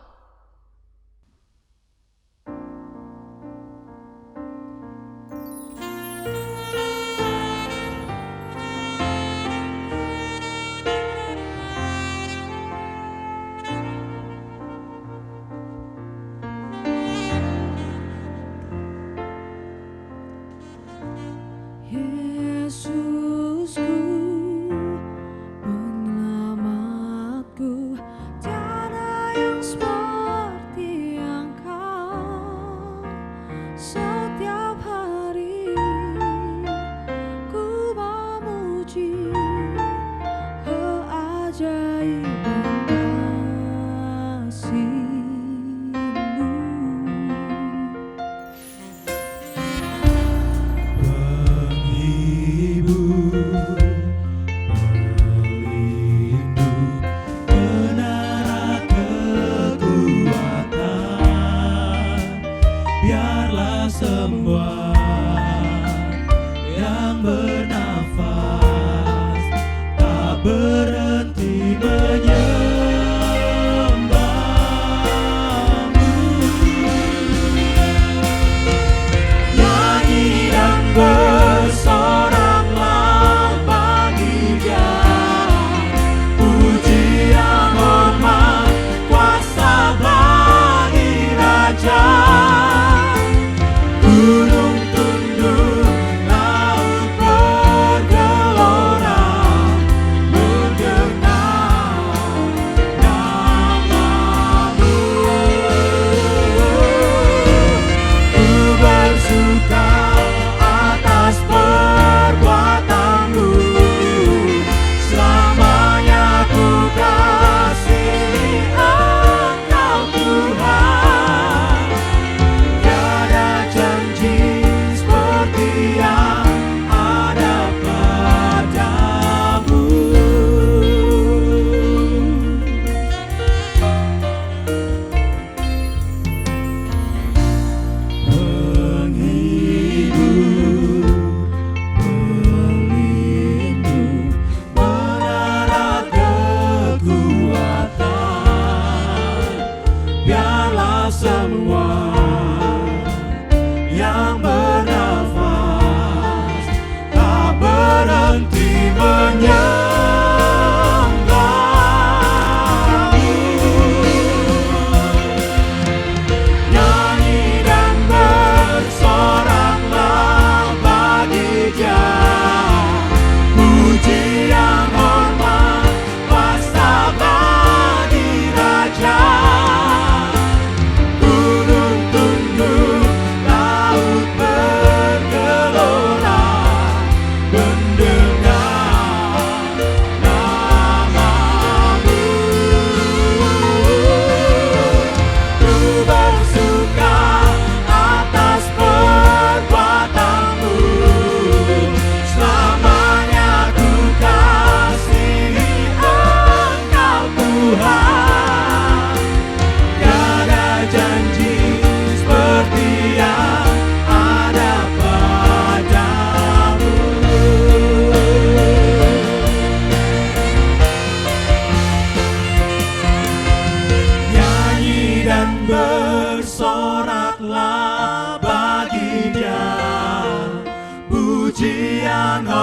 Ku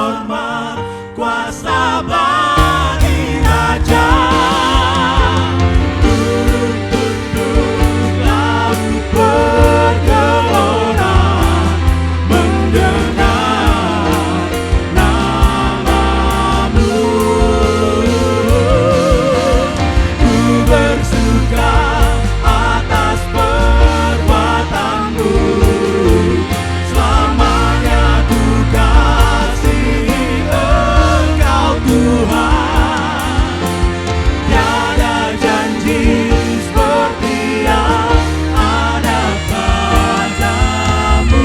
hormat, kuasa bagi Raja. Turun tunduk laut bergelora, mendengar namamu. Ku bersuka atas perbuatanmu, selamanya ku kasihi Engkau Tuhan. Tiada janji seperti yang ada padamu.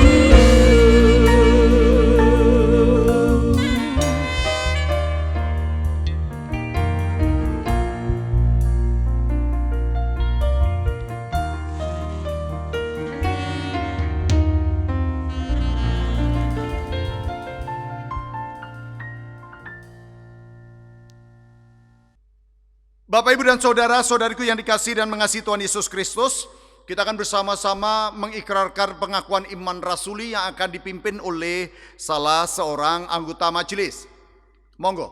Bapak, Ibu, dan saudara-saudariku yang dikasihi dan mengasihi Tuhan Yesus Kristus, kita akan bersama-sama mengikrarkan pengakuan iman rasuli yang akan dipimpin oleh salah seorang anggota majelis. Monggo.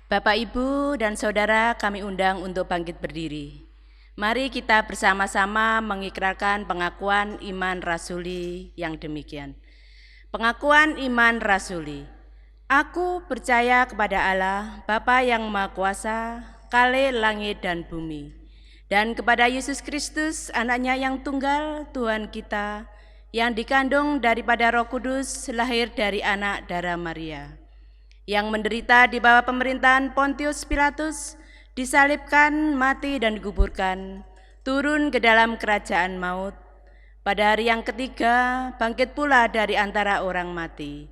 Bapak, Ibu, dan Saudara kami undang untuk bangkit berdiri. Mari kita bersama-sama mengikrarkan pengakuan iman rasuli yang demikian. Pengakuan iman rasuli. Aku percaya kepada Allah, Bapa yang Maha Kuasa, Kale langit dan bumi, dan kepada Yesus Kristus, anaknya yang tunggal, Tuhan kita, yang dikandung daripada Roh Kudus, lahir dari anak darah Maria, yang menderita di bawah pemerintahan Pontius Pilatus, disalibkan, mati dan dikuburkan, turun ke dalam kerajaan maut, pada hari yang ketiga bangkit pula dari antara orang mati,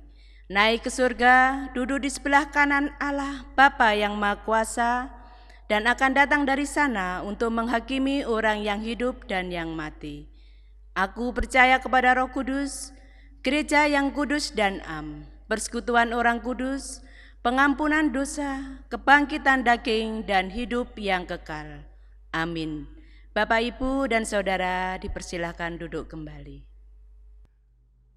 naik ke surga, duduk di sebelah kanan Allah Bapa yang Maha Kuasa, dan akan datang dari sana untuk menghakimi orang yang hidup dan yang mati. Aku percaya kepada Roh Kudus, gereja yang kudus dan am, persekutuan orang kudus, pengampunan dosa, kebangkitan daging, dan hidup yang kekal. Amin. Bapak, Ibu, dan Saudara dipersilahkan duduk kembali.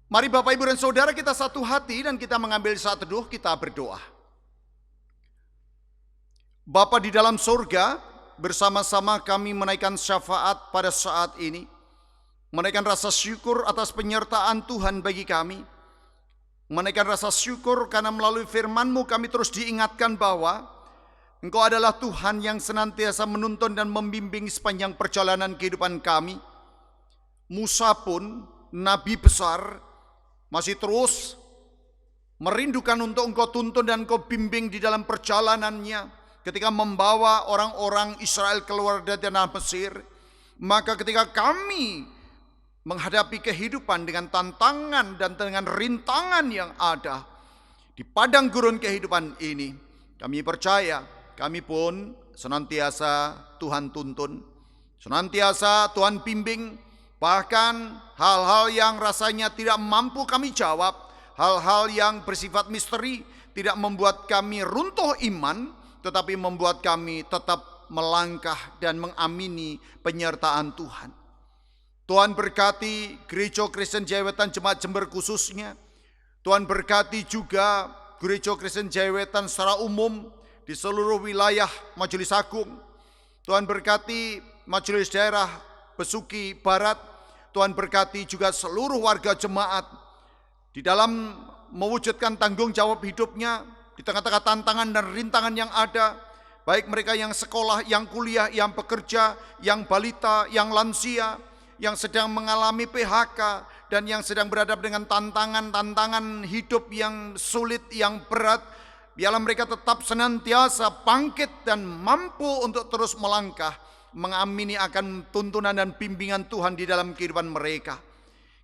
Mari Bapak, Ibu, dan Saudara kita satu hati dan kita mengambil saat teduh, kita berdoa. Bapa di dalam surga, bersama-sama kami menaikkan syafaat pada saat ini, menaikkan rasa syukur atas penyertaan Tuhan bagi kami, menaikkan rasa syukur karena melalui firman-Mu kami terus diingatkan bahwa Engkau adalah Tuhan yang senantiasa menuntun dan membimbing sepanjang perjalanan kehidupan kami. Musa pun, nabi besar, masih terus merindukan untuk Engkau tuntun dan Engkau bimbing di dalam perjalanannya ketika membawa orang-orang Israel keluar dari tanah Mesir. Maka ketika kami menghadapi kehidupan dengan tantangan dan dengan rintangan yang ada di padang gurun kehidupan ini, kami percaya kami pun senantiasa Tuhan tuntun, senantiasa Tuhan bimbing. Bahkan hal-hal yang rasanya tidak mampu kami jawab, hal-hal yang bersifat misteri, tidak membuat kami runtuh iman, tetapi membuat kami tetap melangkah dan mengamini penyertaan Tuhan. Tuhan berkati Gereja Kristen Jaya Wetan Jemaat Jember khususnya. Tuhan berkati juga Gereja Kristen Jaya Wetan secara umum di seluruh wilayah Majelis Agung. Tuhan berkati Majelis Daerah Besuki Barat. Tuhan berkati juga seluruh warga jemaat di dalam mewujudkan tanggung jawab hidupnya di tengah-tengah tantangan dan rintangan yang ada, baik mereka yang sekolah, yang kuliah, yang bekerja, yang balita, yang lansia, yang sedang mengalami PHK, dan yang sedang berhadapan dengan tantangan-tantangan hidup yang sulit, yang berat. Biarlah mereka tetap senantiasa bangkit dan mampu untuk terus melangkah, mengamini akan tuntunan dan bimbingan Tuhan di dalam kehidupan mereka.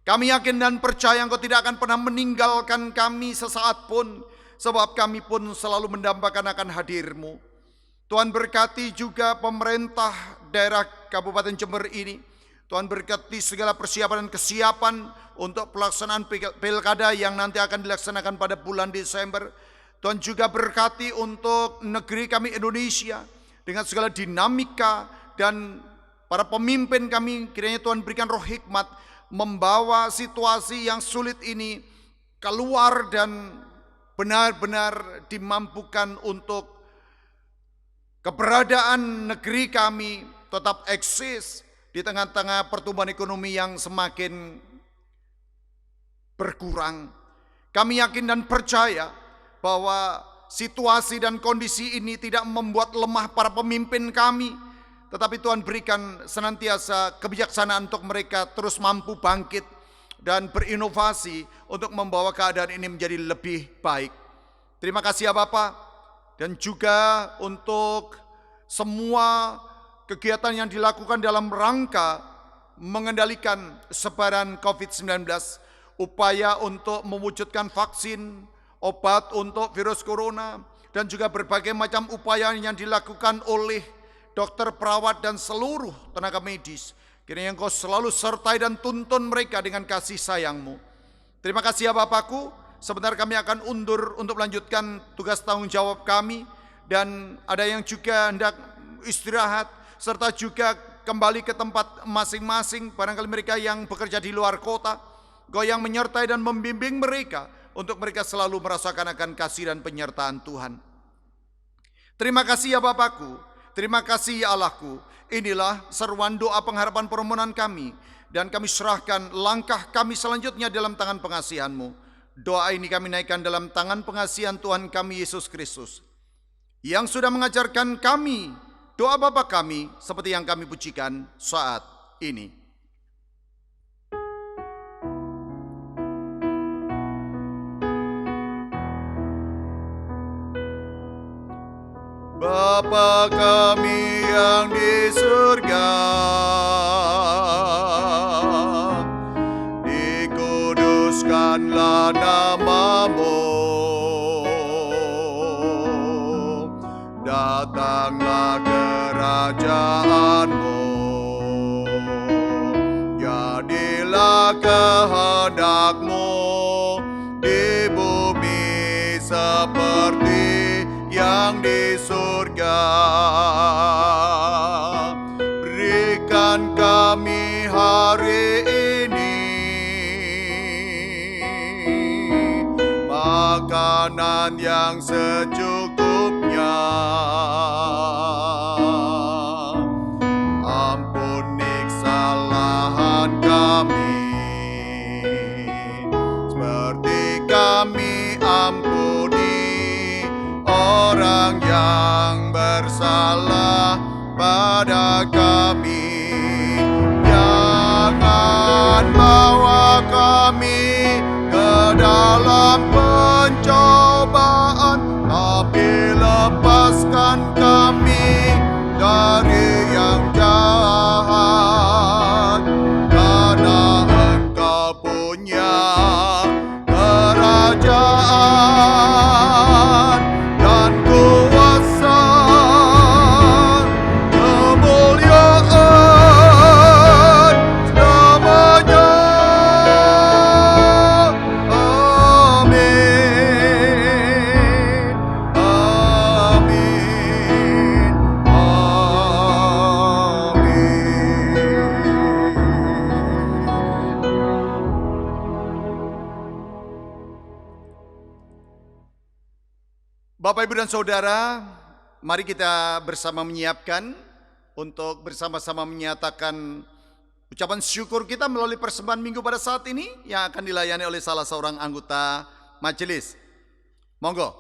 Kami yakin dan percaya Engkau tidak akan pernah meninggalkan kami sesaat pun, sebab kami pun selalu mendambakan akan hadir-Mu. Tuhan berkati juga pemerintah daerah Kabupaten Jember ini. Tuhan berkati segala persiapan dan kesiapan untuk pelaksanaan pilkada yang nanti akan dilaksanakan pada bulan Desember. Tuhan juga berkati untuk negeri kami Indonesia dengan segala dinamika dan para pemimpin kami. Kiranya Tuhan berikan roh hikmat membawa situasi yang sulit ini keluar dan benar-benar dimampukan untuk keberadaan negeri kami tetap eksis di tengah-tengah pertumbuhan ekonomi yang semakin berkurang. Kami yakin dan percaya bahwa situasi dan kondisi ini tidak membuat lemah para pemimpin kami, tetapi Tuhan berikan senantiasa kebijaksanaan untuk mereka terus mampu bangkit dan berinovasi untuk membawa keadaan ini menjadi lebih baik. Terima kasih ya Bapak, dan juga untuk semua kegiatan yang dilakukan dalam rangka mengendalikan sebaran COVID-19, upaya untuk mewujudkan vaksin, obat untuk virus corona, dan juga berbagai macam upaya yang dilakukan oleh dokter, perawat, dan seluruh tenaga medis. Kiranya Engkau selalu sertai dan tuntun mereka dengan kasih sayang-Mu. Terima kasih ya Bapakku. Sebentar kami akan undur untuk melanjutkan tugas tanggung jawab kami, dan ada yang juga hendak istirahat, serta juga kembali ke tempat masing-masing, barangkali mereka yang bekerja di luar kota. Engkau yang menyertai dan membimbing mereka, untuk mereka selalu merasakan akan kasih dan penyertaan Tuhan. Terima kasih ya Bapakku, terima kasih ya Allahku. Inilah seruan doa pengharapan permohonan kami, dan kami serahkan langkah kami selanjutnya dalam tangan pengasihan-Mu. Doa ini kami naikkan dalam tangan pengasihan Tuhan kami Yesus Kristus, yang sudah mengajarkan kami doa Bapa kami seperti yang kami pujikan saat ini. Bapa kami yang di surga, dikuduskanlah nama-Mu, datanglah kerajaan-Mu, jadilah kehendak-Mu di bumi seperti yang di surga. Berikan kami hari ini makanan yang secukupnya. Ampuni kesalahan kami seperti kami ampuni orang yang bersalah pada kami. Jangan bawa kami ke dalam pencobaan, tapi lepaskan kami dari yang jahat. Karena Engkau punya kerajaan dan kuasa, kemuliaan selamanya. Amin, amin, Bapak, Ibu, dan Saudara, mari kita bersama menyiapkan untuk bersama-sama menyatakan ucapan syukur kita melalui persembahan minggu pada saat ini yang akan dilayani oleh salah seorang anggota majelis. Monggo.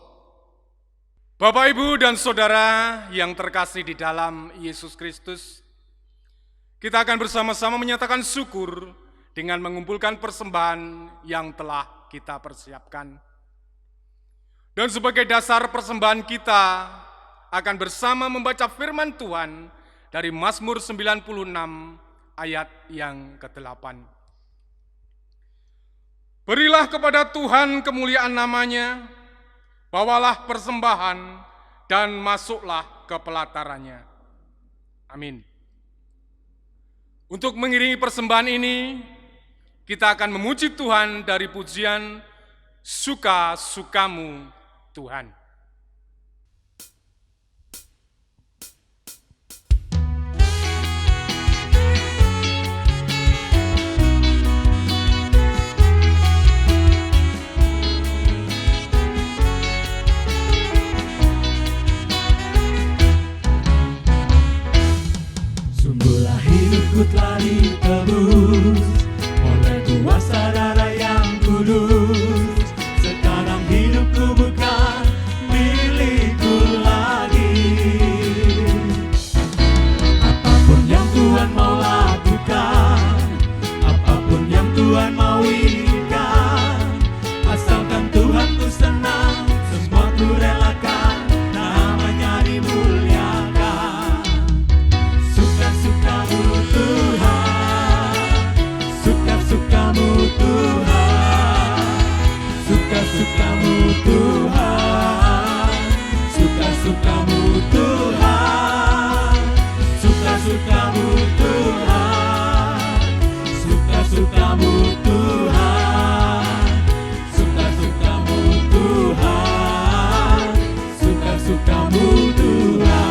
Bapak, Ibu, dan Saudara yang terkasih di dalam Yesus Kristus, kita akan bersama-sama menyatakan syukur dengan mengumpulkan persembahan yang telah kita persiapkan. Dan sebagai dasar persembahan kita akan bersama membaca firman Tuhan dari Mazmur 96 ayat yang ke-8. Berilah kepada Tuhan kemuliaan namanya, bawalah persembahan dan masuklah ke pelatarannya. Amin. Untuk mengiringi persembahan ini, kita akan memuji Tuhan dari pujian Suka-sukamu Tuhan. suka-sukamu Tuhan, suka-sukamu Tuhan, suka-sukamu Tuhan.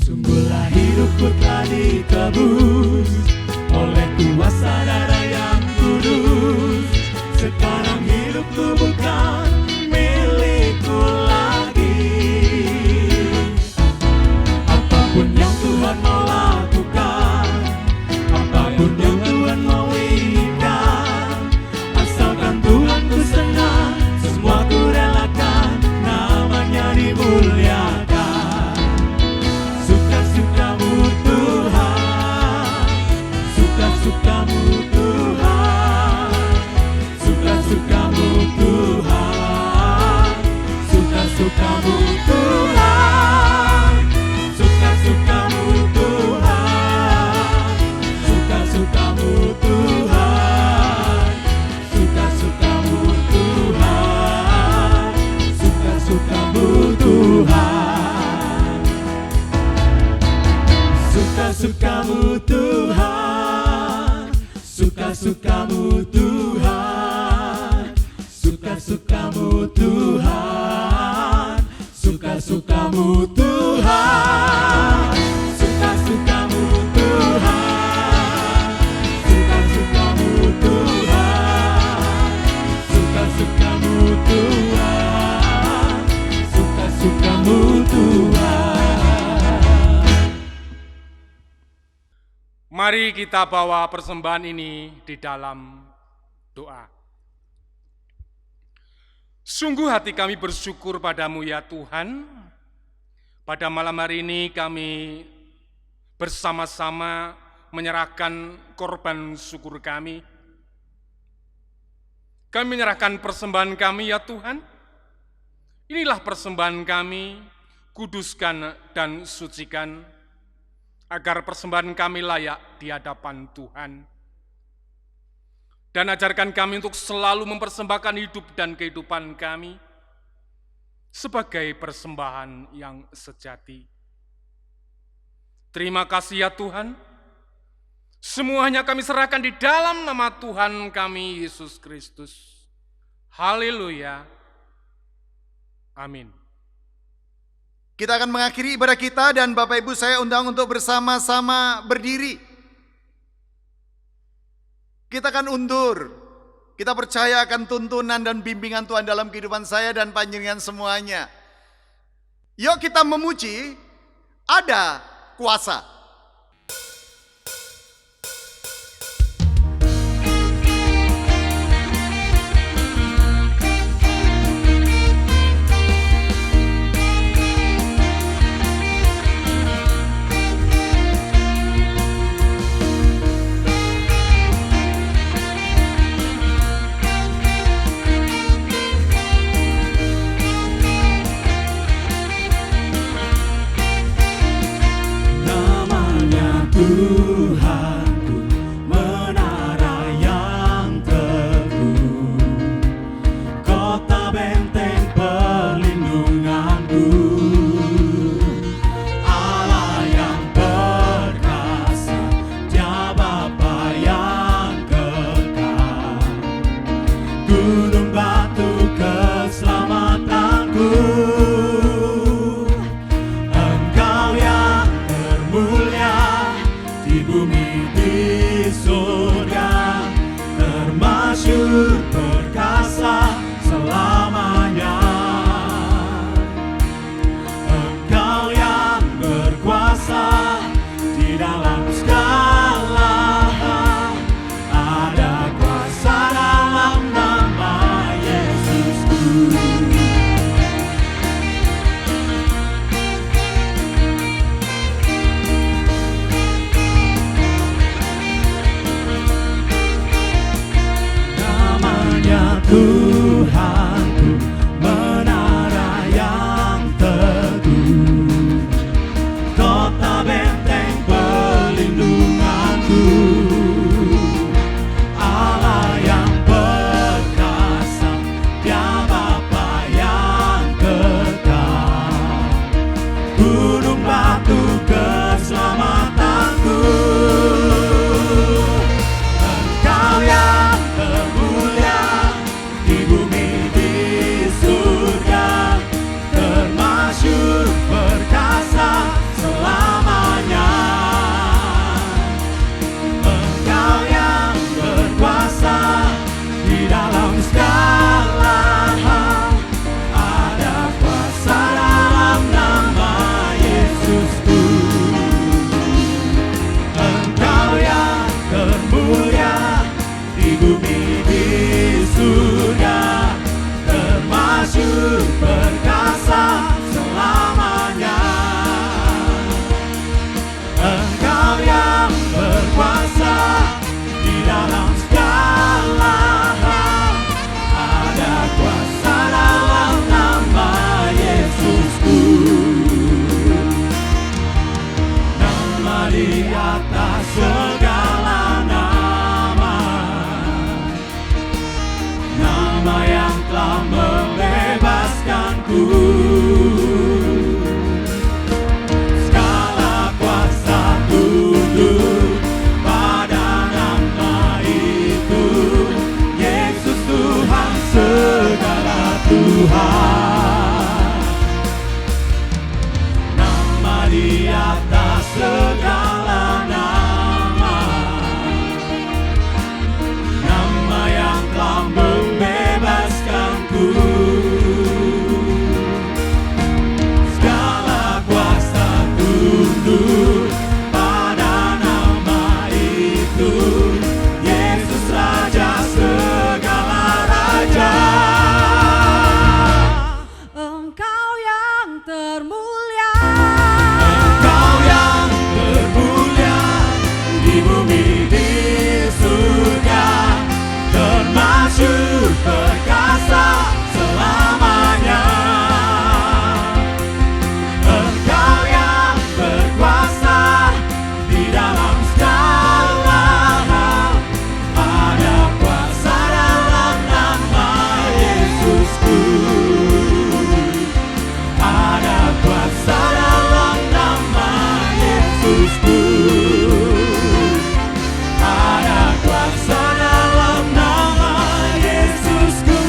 Sungguhlah hidupku telah ditebus oleh kuasa darah yang kudus. Sekarang hidupku bukan milikku lagi. Apapun yang Tuhan mau lakukan, apapun yang Tuhan mau inginkan, asalkan Tuhan ku senang, semua ku relakan, namanya dimuliakan. Suka-sukamu Tuhan, suka-sukamu Tuhan, suka-sukamu Tuhan, suka-sukamu Tuhan, suka-sukamu Tuhan, suka-sukamu Tuhan, suka-sukamu Tuhan, suka-sukamu Tuhan. Suka-sukamu Tuhan, suka-sukamu Tuhan, suka-sukamu Tuhan, suka-sukamu Tuhan, suka-sukamu Tuhan, suka-sukamu Tuhan, suka-sukamu Tuhan, suka-sukamu Tuhan. Mari kita bawa persembahan ini di dalam doa. Sungguh hati kami bersyukur padamu ya Tuhan. Pada malam hari ini kami bersama-sama menyerahkan korban syukur kami. Kami menyerahkan persembahan kami ya Tuhan. Inilah persembahan kami, kuduskan dan sucikan, agar persembahan kami layak di hadapan Tuhan. Dan ajarkan kami untuk selalu mempersembahkan hidup dan kehidupan kami sebagai persembahan yang sejati. Terima kasih ya Tuhan. Semuanya kami serahkan di dalam nama Tuhan kami Yesus Kristus. Haleluya. Amin. Kita akan mengakhiri ibadah kita dan Bapak Ibu saya undang untuk bersama-sama berdiri. Kita akan undur. Kita percaya akan tuntunan dan bimbingan Tuhan dalam kehidupan saya dan panjenengan semuanya. Yuk kita memuji, ada kuasa. Tuhanku, menara yang teguh, kota benteng perlindunganku, Allah yang perkasa, Dia Bapa yang kekal, gunung batu keselamatanku. Engkau yang termulia di bumi di surga, termasyhur perkasa selamanya. Engkau yang berkuasa di dalam segala hal, ada kuasa dalam nama Yesusku. Engkau yang berkuasa di dalam segala hal. Ada kuasa dalam nama Yesusku, nama di atas segala nama, nama yang telah membebaskanku. Segala kuasa tunduk pada nama itu, Yesus Tuhan segala Tuhan. Nama di atas segala nama, nama yang telah membebaskanku. Segala kuasa tunduk pada nama itu, Yesus Raja segala raja. Engkau yang termulia, Engkau yang termulia di bumi di surga, termasyhur perkasa selamanya. Engkau yang berkuasa di dalam segala hal. Ada kuasa dalam nama Yesusku, ada kuasa dalam nama Yesusku, ada kuasa dalam nama Yesusku.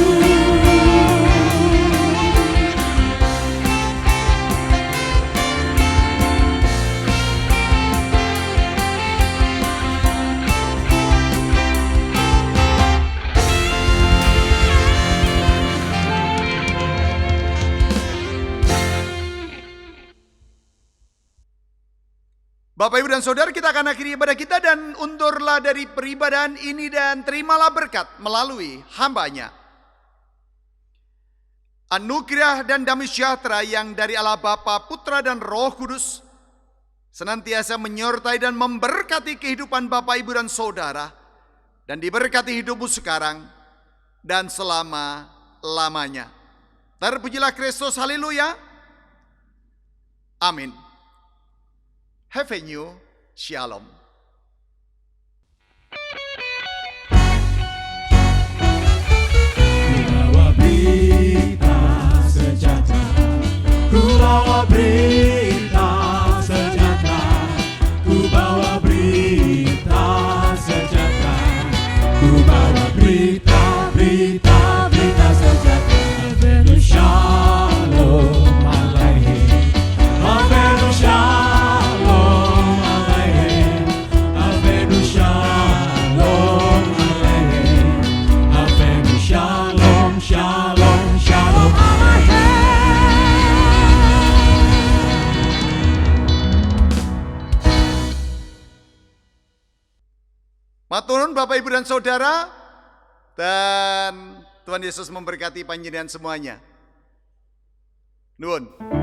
Bapak, Ibu, dan Saudara, kita akan akhiri ibadah kita dan undurlah dari peribadahan ini dan terimalah berkat melalui hambanya. Anugerah dan damai sejahtera yang dari Allah Bapa, Putra, dan Roh Kudus senantiasa menyertai dan memberkati kehidupan Bapak, Ibu, dan Saudara, dan diberkati hidupmu sekarang dan selama-lamanya. Terpujilah Kristus, haleluya. Amin. Have a new shalom. Bawa berita sejahtera, ku bawa berita sejahtera, ku bawa berita sejahtera, ku bawa berita sejahtera. Avenu shalom aleichem, avenu shalom aleichem, avenu shalom aleichem, avenu shalom, shalom, shalom aleichem. Matur nuwun Bapak, Ibu, dan Saudara, dan Tuhan Yesus memberkati panjenengan semuanya. Nuwun.